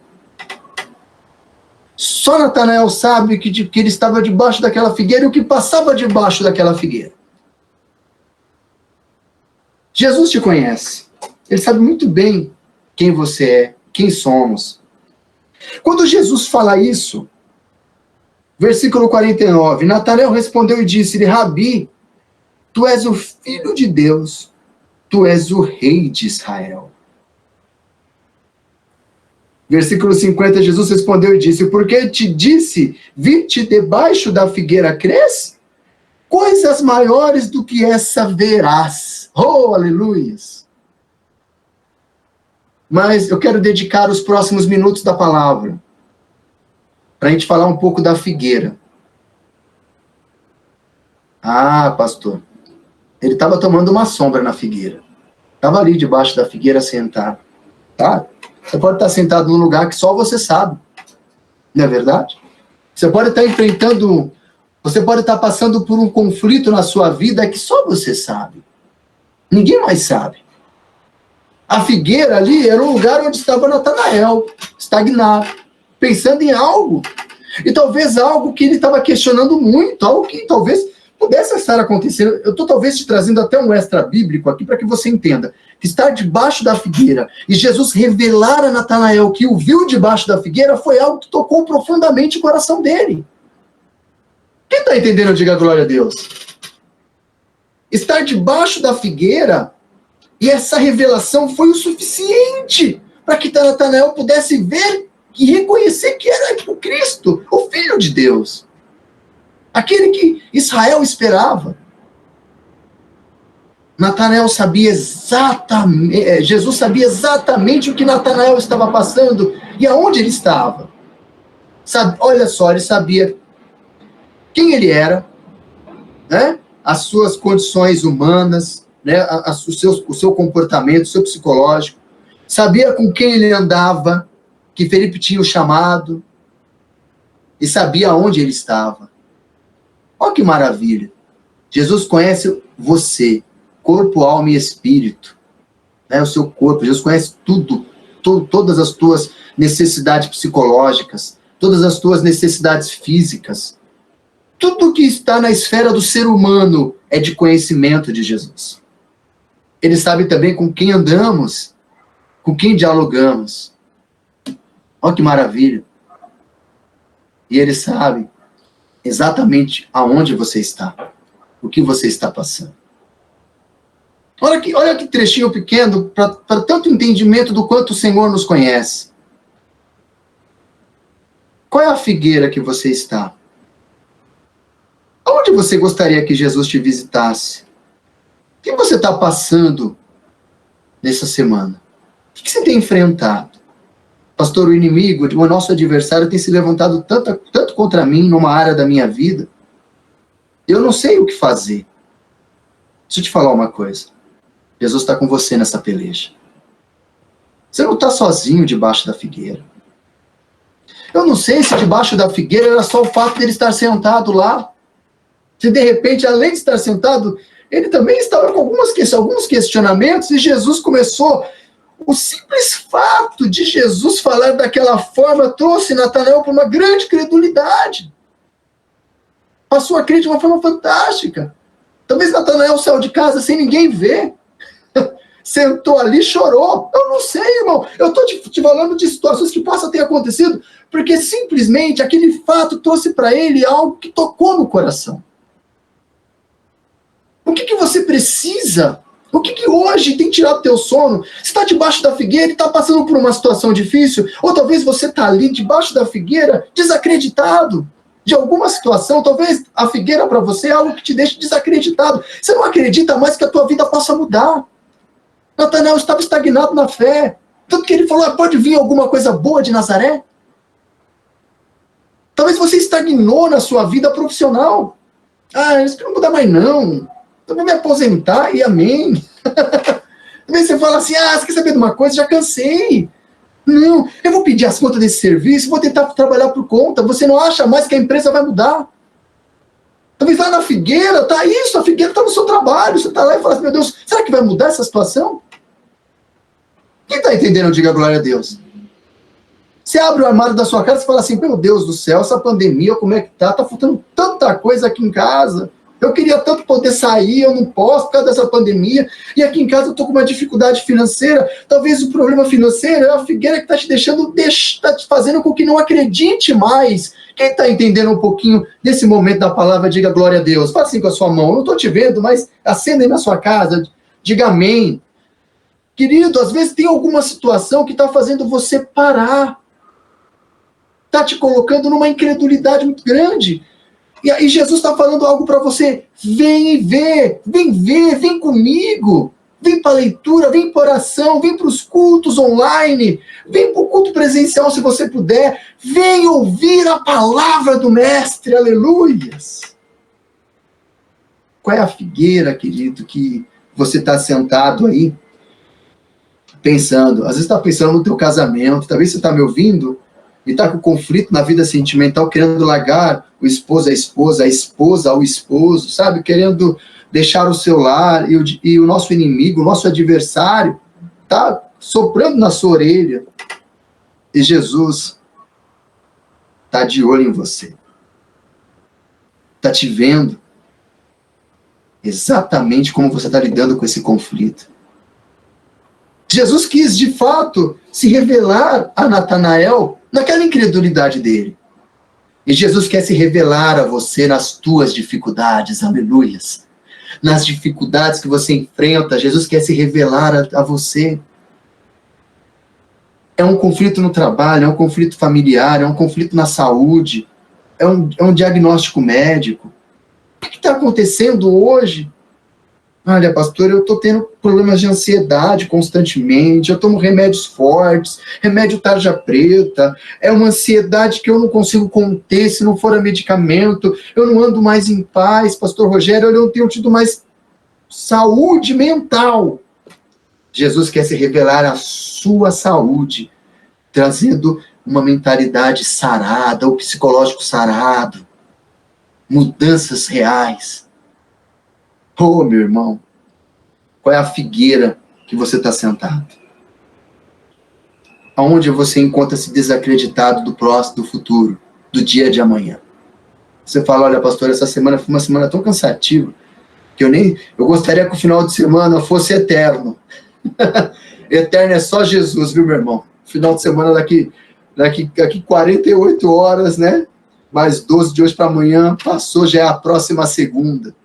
Só Natanael sabe que ele estava debaixo daquela figueira e o que passava debaixo daquela figueira. Jesus te conhece. Ele sabe muito bem quem você é, quem somos. Quando Jesus fala isso, versículo 49, Natanael respondeu e disse-lhe, Rabi, tu és o Filho de Deus, tu és o Rei de Israel. Versículo 50, Jesus respondeu e disse, porque te disse, vi-te debaixo da figueira cresce? Coisas maiores do que essa verás. Oh, aleluias! Mas eu quero dedicar os próximos minutos da palavra para a gente falar um pouco da figueira. Ah, pastor, ele estava tomando uma sombra na figueira. Estava ali debaixo da figueira sentado. Tá? Você pode estar sentado num lugar que só você sabe. Não é verdade? Você pode estar enfrentando, você pode estar passando por um conflito na sua vida que só você sabe. Ninguém mais sabe. A figueira ali era o lugar onde estava Natanael, estagnado, pensando em algo. E talvez algo que ele estava questionando muito, algo que talvez pudesse estar acontecendo. Eu estou talvez te trazendo até um extra bíblico aqui para que você entenda. Que estar debaixo da figueira e Jesus revelar a Natanael que o viu debaixo da figueira foi algo que tocou profundamente o coração dele. Quem está entendendo, diga glória a Deus. Estar debaixo da figueira e essa revelação foi o suficiente para que Natanael pudesse ver e reconhecer que era o Cristo, o Filho de Deus. Aquele que Israel esperava. Natanael sabia exatamente, Jesus sabia exatamente o que Natanael estava passando e aonde ele estava. Olha só, ele sabia quem ele era, né? As suas condições humanas, né? O seu comportamento, o seu psicológico. sabia com quem ele andava, que Felipe tinha o chamado, e sabia onde ele estava. Olha que maravilha. Jesus conhece você, corpo, alma e espírito. Né? O seu corpo. Jesus conhece tudo, todas as tuas necessidades psicológicas, todas as tuas necessidades físicas. Tudo que está na esfera do ser humano é de conhecimento de Jesus. Ele sabe também com quem andamos, com quem dialogamos. Olha que maravilha. E ele sabe exatamente aonde você está, o que você está passando. Olha que trechinho pequeno para tanto entendimento do quanto o Senhor nos conhece. Qual é a figueira que você está? Onde você gostaria que Jesus te visitasse? O que você está passando nessa semana? O que você tem enfrentado? Pastor, o inimigo, o nosso adversário tem se levantado tanto contra mim numa área da minha vida. Eu não sei o que fazer. Deixa eu te falar uma coisa. Jesus está com você nessa peleja. Você não está sozinho debaixo da figueira. Eu não sei se debaixo da figueira era só o fato dele estar sentado lá. Se de repente, além de estar sentado, ele também estava com alguns questionamentos e Jesus começou. O simples fato de Jesus falar daquela forma trouxe Natanael para uma grande credulidade. Passou a crer de uma forma fantástica. Talvez Natanael saiu de casa sem ninguém ver. Sentou ali e chorou. Eu não sei, irmão. Eu estou te falando de situações que possam ter acontecido, porque simplesmente aquele fato trouxe para ele algo que tocou no coração. O que você precisa? O que hoje tem tirado teu sono? Você está debaixo da figueira e está passando por uma situação difícil? Ou talvez você está ali debaixo da figueira desacreditado de alguma situação. Talvez a figueira para você é algo que te deixe desacreditado. Você não acredita mais que a tua vida possa mudar. Natanael estava estagnado na fé. Tanto que ele falou, pode vir alguma coisa boa de Nazaré? Talvez você estagnou na sua vida profissional. Isso não muda mais não. Eu vou me aposentar e amém. Talvez você fala assim, você quer saber de uma coisa? Já cansei. Não, eu vou pedir as contas desse serviço, vou tentar trabalhar por conta. Você não acha mais que a empresa vai mudar? Talvez lá na figueira, tá isso, a figueira está no seu trabalho. Você está lá e fala assim, meu Deus, será que vai mudar essa situação? Quem está entendendo, diga glória a Deus. Você abre o armário da sua casa e fala assim, meu Deus do céu, essa pandemia, como é que tá? Tá faltando tanta coisa aqui em casa. Eu queria tanto poder sair, eu não posso por causa dessa pandemia. E aqui em casa eu estou com uma dificuldade financeira. Talvez o problema financeiro é a figueira que está te deixando, está te fazendo com que não acredite mais. Quem está entendendo um pouquinho desse momento da palavra, diga glória a Deus. Faça assim com a sua mão. Eu não estou te vendo, mas acenda aí na sua casa. Diga amém. Querido, às vezes tem alguma situação que está fazendo você parar. Está te colocando numa incredulidade muito grande. E aí Jesus está falando algo para você. Vem ver, vem comigo. Vem para a leitura, vem para a oração, vem para os cultos online, vem para o culto presencial se você puder. Vem ouvir a palavra do Mestre, aleluias. Qual é a figueira, querido, que você está sentado aí, pensando? Às vezes está pensando no teu casamento, talvez você está me ouvindo e está com conflito na vida sentimental, querendo largar o esposo, a esposa ao esposo, sabe? Querendo deixar o seu lar, e o nosso inimigo, o nosso adversário, está soprando na sua orelha. E Jesus está de olho em você. Está te vendo exatamente como você está lidando com esse conflito. Jesus quis, de fato, se revelar a Natanael naquela incredulidade dele. E Jesus quer se revelar a você nas tuas dificuldades, aleluias. Nas dificuldades que você enfrenta, Jesus quer se revelar a você. É um conflito no trabalho, é um conflito familiar, é um conflito na saúde, é um diagnóstico médico. O que está acontecendo hoje? Olha, pastor, eu estou tendo problemas de ansiedade constantemente, eu tomo remédios fortes, remédio tarja preta, é uma ansiedade que eu não consigo conter se não for a medicamento, eu não ando mais em paz, pastor Rogério, eu não tenho tido mais saúde mental. Jesus quer se revelar à sua saúde, trazendo uma mentalidade sarada, o psicológico sarado, mudanças reais. Oh, meu irmão, qual é a figueira que você está sentado? Aonde você encontra-se desacreditado do próximo, do futuro, do dia de amanhã? Você fala, olha, pastor, essa semana foi uma semana tão cansativa, que eu gostaria que o final de semana fosse eterno. Eterno é só Jesus, viu, meu irmão? Final de semana daqui 48 horas, né? Mais 12 de hoje para amanhã, passou, já é a próxima segunda.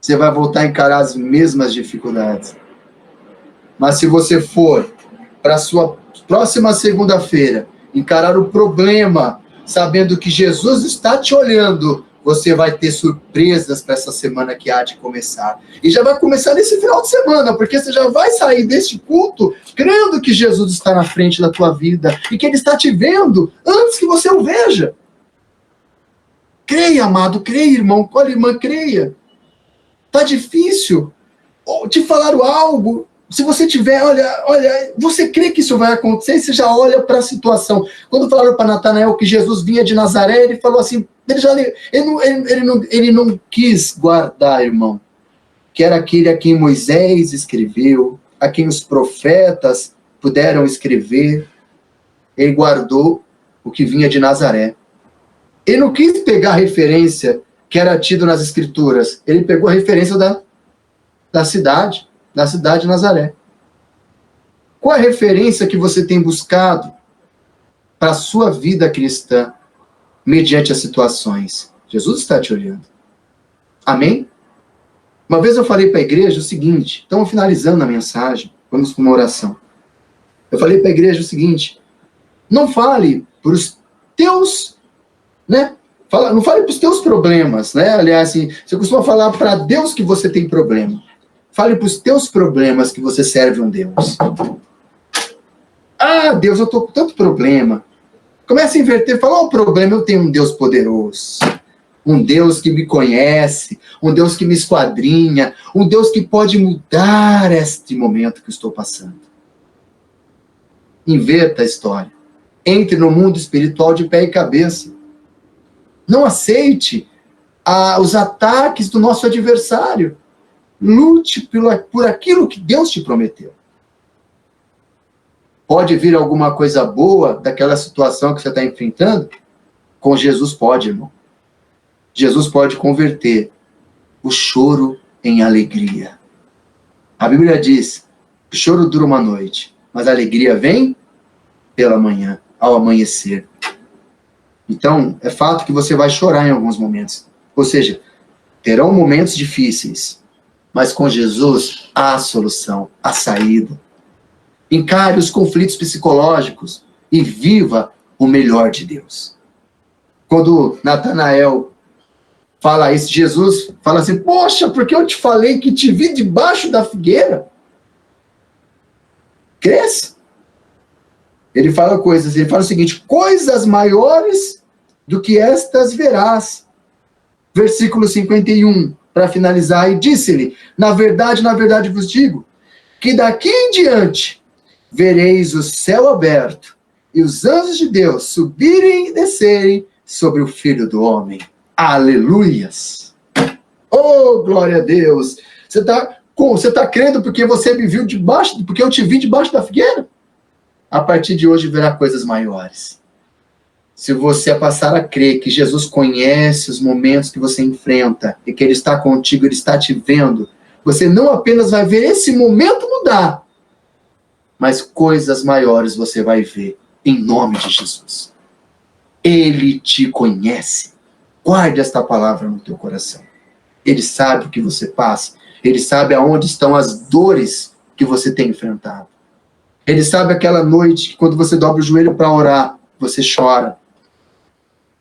Você vai voltar a encarar as mesmas dificuldades. Mas se você for para a sua próxima segunda-feira, encarar o problema, sabendo que Jesus está te olhando, você vai ter surpresas para essa semana que há de começar. E já vai começar nesse final de semana, porque você já vai sair deste culto crendo que Jesus está na frente da tua vida e que Ele está te vendo antes que você o veja. Creia, amado, creia, irmão. Olha, irmã, creia. Tá difícil te falar algo. Se você tiver, olha, você crê que isso vai acontecer, você já olha para a situação. Quando falaram para Natanael que Jesus vinha de Nazaré, ele falou assim, ele não quis guardar, irmão, que era aquele a quem Moisés escreveu, a quem os profetas puderam escrever. Ele guardou o que vinha de Nazaré. Ele não quis pegar a referência que era tido nas escrituras, ele pegou a referência da cidade de Nazaré. Qual a referência que você tem buscado para a sua vida cristã mediante as situações? Jesus está te olhando. Amém? Uma vez eu falei para a igreja o seguinte, estamos finalizando a mensagem, vamos para uma oração. Eu falei para a igreja o seguinte, não fale para os teus, né? Não fale para os teus problemas, né? Aliás, assim, você costuma falar para Deus que você tem problema. Fale para os teus problemas que você serve um Deus. Ah, Deus, eu estou com tanto problema. Começa a inverter, fala, o problema, eu tenho um Deus poderoso. Um Deus que me conhece, um Deus que me esquadrinha, um Deus que pode mudar este momento que eu estou passando. Inverta a história. Entre no mundo espiritual de pé e cabeça. Não aceite os ataques do nosso adversário. Lute por aquilo que Deus te prometeu. Pode vir alguma coisa boa daquela situação que você está enfrentando? Com Jesus pode, irmão. Jesus pode converter o choro em alegria. A Bíblia diz que o choro dura uma noite, mas a alegria vem pela manhã, ao amanhecer. Então, é fato que você vai chorar em alguns momentos. Ou seja, terão momentos difíceis, mas com Jesus há a solução, a saída. Encare os conflitos psicológicos e viva o melhor de Deus. Quando Natanael fala isso, Jesus fala assim, poxa, porque eu te falei que te vi debaixo da figueira? Cresce. Ele fala o seguinte, coisas maiores do que estas verás. Versículo 51, para finalizar, e disse-lhe, na verdade vos digo, que daqui em diante vereis o céu aberto e os anjos de Deus subirem e descerem sobre o Filho do Homem. Aleluias! Oh, glória a Deus! Você está crendo porque você me viu porque eu te vi debaixo da figueira? A partir de hoje verá coisas maiores. Se você passar a crer que Jesus conhece os momentos que você enfrenta e que Ele está contigo, Ele está te vendo, você não apenas vai ver esse momento mudar, mas coisas maiores você vai ver em nome de Jesus. Ele te conhece. Guarde esta palavra no teu coração. Ele sabe o que você passa. Ele sabe aonde estão as dores que você tem enfrentado. Ele sabe aquela noite que quando você dobra o joelho para orar, você chora.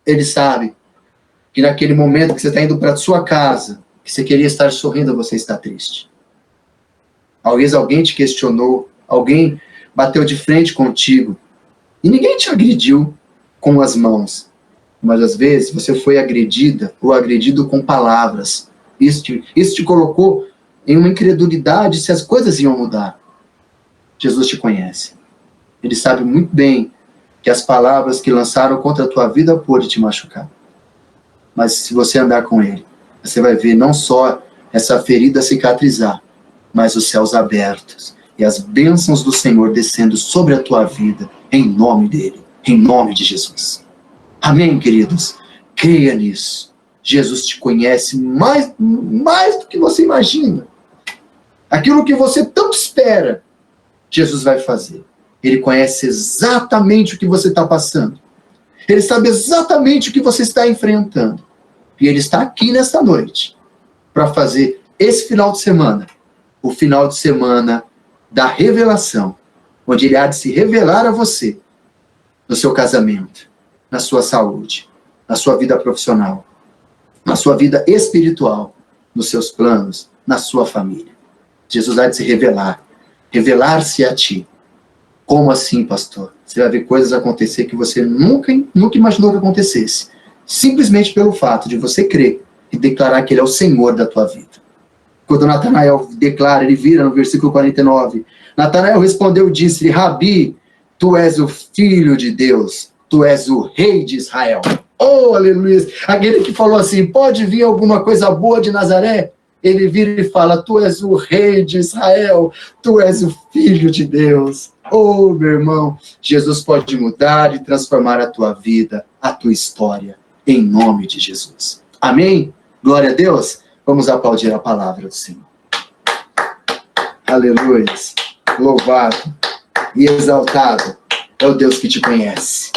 Ele sabe que naquele momento que você está indo para a sua casa, que você queria estar sorrindo, você está triste. Talvez alguém te questionou, alguém bateu de frente contigo, e ninguém te agrediu com as mãos, mas às vezes você foi agredida ou agredido com palavras. Isso te colocou em uma incredulidade se as coisas iam mudar. Jesus te conhece. Ele sabe muito bem que as palavras que lançaram contra a tua vida podem te machucar. Mas se você andar com ele, você vai ver não só essa ferida cicatrizar, mas os céus abertos e as bênçãos do Senhor descendo sobre a tua vida, em nome dele, em nome de Jesus. Amém, queridos? Creia nisso. Jesus te conhece mais do que você imagina. Aquilo que você tanto espera, Jesus vai fazer. Ele conhece exatamente o que você está passando. Ele sabe exatamente o que você está enfrentando. E ele está aqui nesta noite para fazer esse final de semana, o final de semana da revelação, onde ele há de se revelar a você no seu casamento, na sua saúde, na sua vida profissional, na sua vida espiritual, nos seus planos, na sua família. Jesus há de se revelar-se a ti. Como assim, pastor? Você vai ver coisas acontecer que você nunca imaginou que acontecesse. Simplesmente pelo fato de você crer e declarar que ele é o Senhor da tua vida. Quando Natanael declara, ele vira no versículo 49. Natanael respondeu e disse-lhe: Rabi, tu és o Filho de Deus, tu és o Rei de Israel. Oh, aleluia! Aquele que falou assim, pode vir alguma coisa boa de Nazaré? Ele vira e fala, tu és o Rei de Israel, tu és o Filho de Deus. Oh, meu irmão, Jesus pode mudar e transformar a tua vida, a tua história, em nome de Jesus. Amém? Glória a Deus. Vamos aplaudir a palavra do Senhor. Aleluia. Louvado e exaltado é o Deus que te conhece.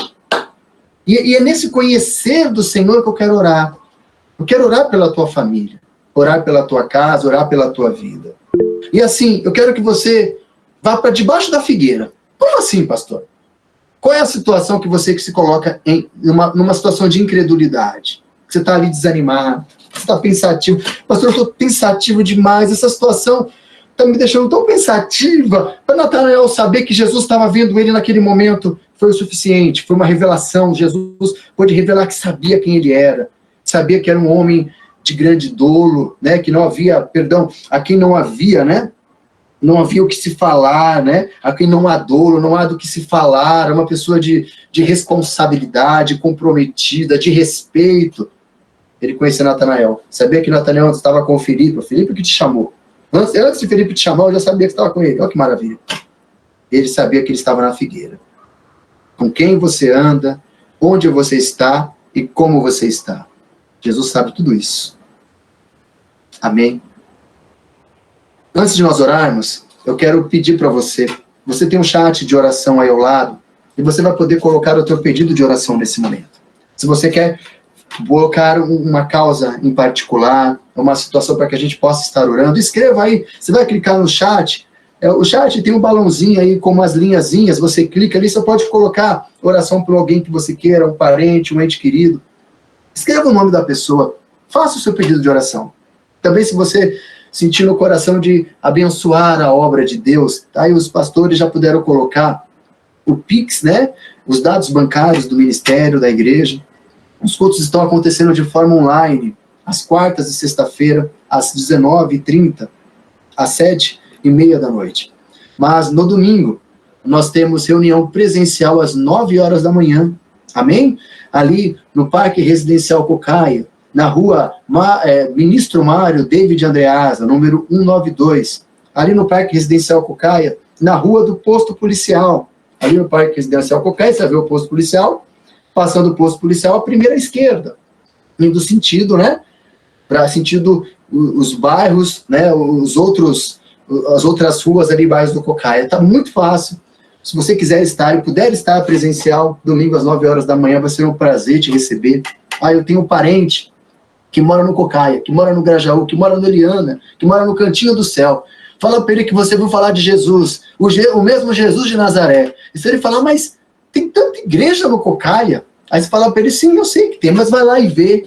E é nesse conhecer do Senhor que eu quero orar. Eu quero orar pela tua família, orar pela tua casa, orar pela tua vida. E assim, eu quero que você vá para debaixo da figueira. Como assim, pastor? Qual é a situação que você se coloca numa situação de incredulidade? Você está ali desanimado, você está pensativo. Pastor, eu estou pensativo demais, essa situação está me deixando tão pensativa. Para Natanael saber que Jesus estava vendo ele naquele momento foi o suficiente, foi uma revelação. Jesus pôde revelar que sabia quem ele era, sabia que era um homem de grande dolo, né? Que não havia, perdão, a quem não havia, né? Não havia o que se falar, né? A quem não há dolo, não há do que se falar, é uma pessoa de responsabilidade, comprometida, de respeito. Ele conhecia Natanael, sabia que Natanael estava com o Filipe que te chamou. Antes de Filipe te chamar, eu já sabia que estava com ele. Olha que maravilha. Ele sabia que ele estava na figueira. Com quem você anda, onde você está e como você está. Jesus sabe tudo isso. Amém? Antes de nós orarmos, eu quero pedir para você. Você tem um chat de oração aí ao lado e você vai poder colocar o teu pedido de oração nesse momento. Se você quer colocar uma causa em particular, uma situação para que a gente possa estar orando, escreva aí. Você vai clicar no chat. O chat tem um balãozinho aí com umas linhazinhas. Você clica ali, você pode colocar oração por alguém que você queira, um parente, um ente querido. Escreva o nome da pessoa. Faça o seu pedido de oração. Também, se você sentir no coração de abençoar a obra de Deus, tá? E os pastores já puderam colocar o Pix, né? Os dados bancários do ministério, da igreja. Os cultos estão acontecendo de forma online, às quartas e sexta-feira, às 19h30, às 7h30 da noite. Mas no domingo, nós temos reunião presencial às 9 horas da manhã. Amém? Ali no Parque Residencial Cocaia, na rua Ministro Mário David Andreasa, número 192. Ali no Parque Residencial Cocaia, na rua do Posto Policial. Ali no Parque Residencial Cocaia, você vai ver o posto policial. Passando o posto policial, a primeira esquerda. Indo sentido, né? Para sentido os bairros, né? As outras ruas ali, bairros do Cocaia. Está muito fácil. Se você quiser estar e puder estar presencial, domingo às 9 horas da manhã, vai ser um prazer te receber. Eu tenho um parente que mora no Cocaia, que mora no Grajaú, que mora no Eliana, que mora no Cantinho do Céu. Fala para ele que você viu falar de Jesus, o mesmo Jesus de Nazaré. E se ele falar, mas tem tanta igreja no Cocaia. Aí você fala para ele, sim, eu sei que tem, mas vai lá e vê.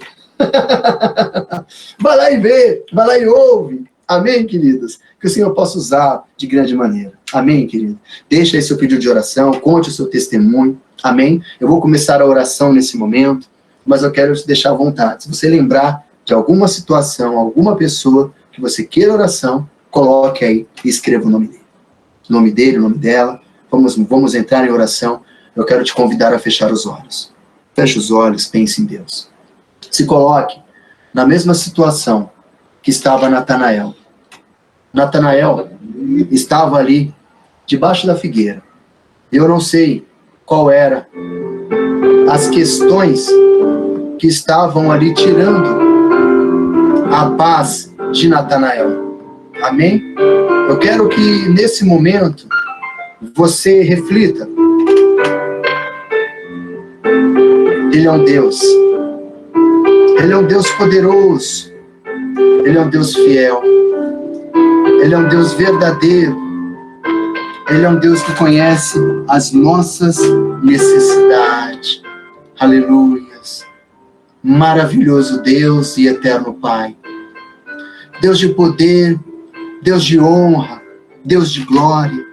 Vai lá e vê, vai lá e ouve. Amém, queridos? Que o Senhor possa usar de grande maneira. Amém, querido? Deixa aí seu pedido de oração, conte o seu testemunho. Amém? Eu vou começar a oração nesse momento, mas eu quero te deixar à vontade. Se você lembrar de alguma situação, alguma pessoa que você queira oração, coloque aí e escreva o nome dele. o nome dele, o nome dela. Vamos entrar em oração. Eu quero te convidar a fechar os olhos. Feche os olhos, pense em Deus. Se coloque na mesma situação que estava Natanael. Natanael estava ali, debaixo da figueira. Eu não sei qual era as questões que estavam ali tirando a paz de Natanael. Amém? Eu quero que nesse momento você reflita. Ele é um Deus. Ele é um Deus poderoso. Ele é um Deus fiel. Ele é um Deus verdadeiro. Ele é um Deus que conhece as nossas necessidades. Aleluias. Maravilhoso Deus e eterno Pai. Deus de poder, Deus de honra, Deus de glória,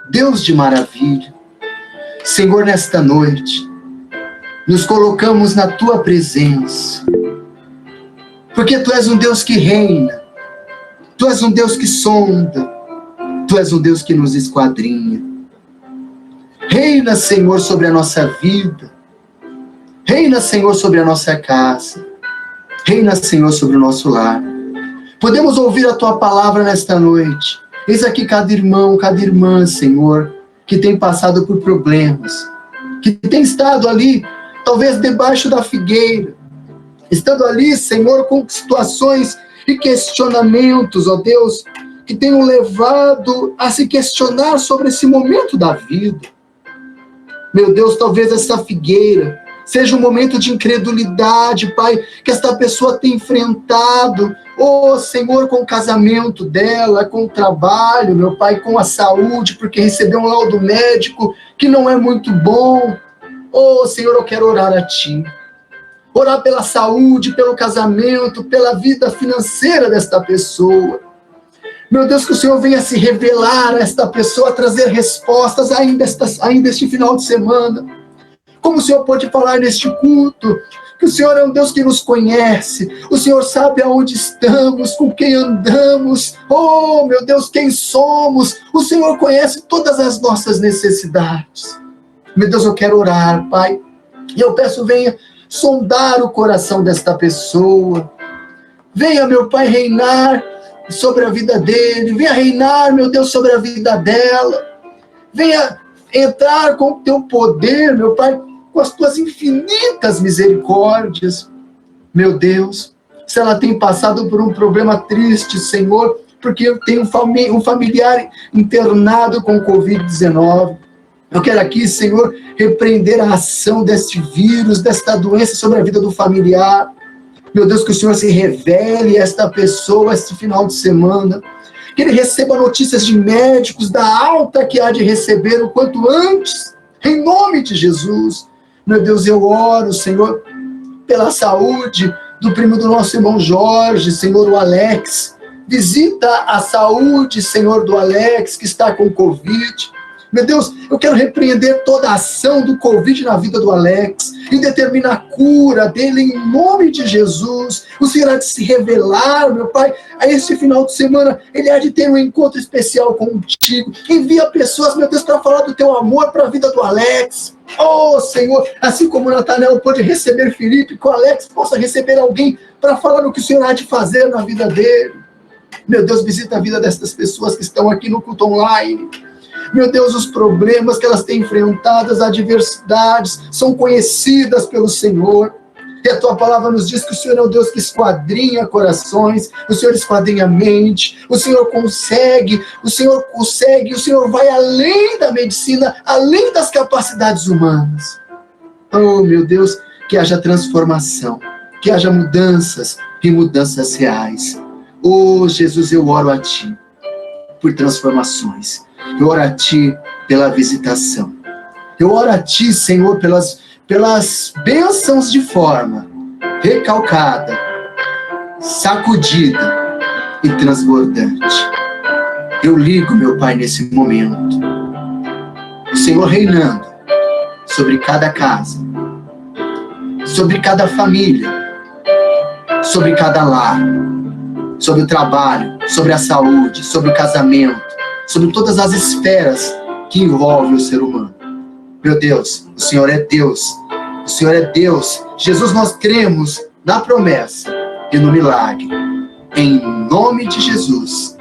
Deus de maravilha. Senhor, nesta noite, nos colocamos na Tua presença, porque Tu és um Deus que reina, Tu és um Deus que sonda, Tu és um Deus que nos esquadrinha. Reina, Senhor, sobre a nossa vida, reina, Senhor, sobre a nossa casa, reina, Senhor, sobre o nosso lar. Podemos ouvir a Tua palavra nesta noite. Eis aqui cada irmão, cada irmã, Senhor, que tem passado por problemas, que tem estado ali, talvez debaixo da figueira, estando ali, Senhor, com situações e questionamentos, ó Deus, que tenham levado a se questionar sobre esse momento da vida. Meu Deus, talvez essa figueira seja um momento de incredulidade, Pai, que esta pessoa tem enfrentado, Senhor, com o casamento dela, com o trabalho, meu Pai, com a saúde, porque recebeu um laudo médico que não é muito bom. Senhor, eu quero orar a Ti. Orar pela saúde, pelo casamento, pela vida financeira desta pessoa. Meu Deus, que o Senhor venha se revelar a esta pessoa, trazer respostas ainda este final de semana. Como o Senhor pode falar neste culto, que o Senhor é um Deus que nos conhece, o Senhor sabe aonde estamos, com quem andamos, meu Deus, quem somos, o Senhor conhece todas as nossas necessidades. Meu Deus, eu quero orar, Pai, e eu peço, venha sondar o coração desta pessoa, venha, meu Pai, reinar sobre a vida dele, venha reinar, meu Deus, sobre a vida dela, venha entrar com o Teu poder, meu Pai, com as Tuas infinitas misericórdias. Meu Deus, se ela tem passado por um problema triste, Senhor, porque eu tenho um familiar internado com Covid-19, eu quero aqui, Senhor, repreender a ação deste vírus, desta doença sobre a vida do familiar. Meu Deus, que o Senhor se revele a esta pessoa este final de semana, que ele receba notícias de médicos da alta que há de receber o quanto antes, em nome de Jesus. Meu Deus, eu oro, Senhor, pela saúde do primo do nosso irmão Jorge, Senhor, o Alex. Visita a saúde, Senhor, do Alex, que está com Covid. Meu Deus, eu quero repreender toda a ação do Covid na vida do Alex e determinar a cura dele em nome de Jesus. O Senhor há de se revelar, meu Pai, a este final de semana, ele há de ter um encontro especial contigo. Envia pessoas, meu Deus, para falar do Teu amor para a vida do Alex. Senhor, assim como Natanael pôde receber Felipe, que o Alex possa receber alguém para falar o que o Senhor há de fazer na vida dele. Meu Deus, visita a vida destas pessoas que estão aqui no culto online. Meu Deus, os problemas que elas têm enfrentado, as adversidades, são conhecidas pelo Senhor. E a Tua palavra nos diz que o Senhor é um Deus que esquadrinha corações, o Senhor esquadrinha a mente, o Senhor consegue, o Senhor vai além da medicina, além das capacidades humanas. Meu Deus, que haja transformação, que haja mudanças e mudanças reais. Jesus, eu oro a Ti por transformações. Eu oro a Ti pela visitação. Eu oro a Ti, Senhor, pelas bênçãos de forma recalcada, sacudida e transbordante. Eu ligo, meu Pai, nesse momento. O Senhor reinando sobre cada casa, sobre cada família, sobre cada lar, sobre o trabalho, sobre a saúde, sobre o casamento, sobre todas as esferas que envolvem o ser humano. Meu Deus, o Senhor é Deus. O Senhor é Deus. Jesus, nós cremos na promessa e no milagre. Em nome de Jesus,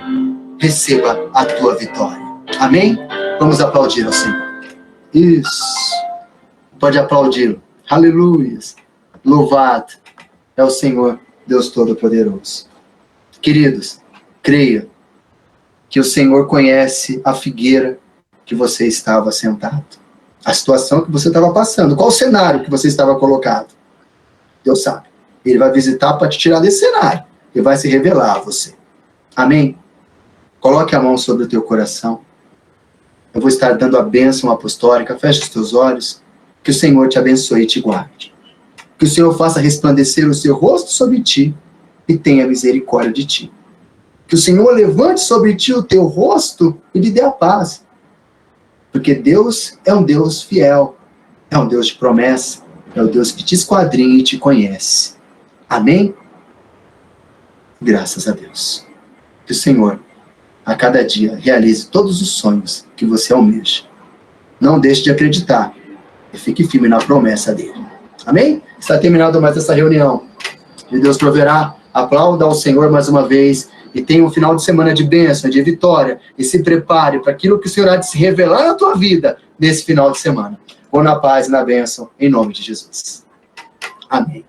receba a tua vitória. Amém? Vamos aplaudir ao Senhor. Isso. Pode aplaudir. Aleluia. Louvado é o Senhor, Deus Todo-Poderoso. Queridos, creia que o Senhor conhece a figueira que você estava sentado. A situação que você estava passando. Qual o cenário que você estava colocado? Deus sabe. Ele vai visitar para te tirar desse cenário. E vai se revelar a você. Amém? Coloque a mão sobre o teu coração. Eu vou estar dando a bênção apostólica. Feche os teus olhos. Que o Senhor te abençoe e te guarde. Que o Senhor faça resplandecer o seu rosto sobre ti e tenha misericórdia de ti. Que o Senhor levante sobre ti o teu rosto e lhe dê a paz. Porque Deus é um Deus fiel. É um Deus de promessa. É o Deus que te esquadrinha e te conhece. Amém? Graças a Deus. Que o Senhor, a cada dia, realize todos os sonhos que você almeja. Não deixe de acreditar. E fique firme na promessa dele. Amém? Está terminado mais essa reunião. E Deus proverá. Aplauda ao Senhor mais uma vez. E tenha um final de semana de bênção, de vitória. E se prepare para aquilo que o Senhor há de se revelar na tua vida nesse final de semana. Vou na paz e na bênção, em nome de Jesus. Amém.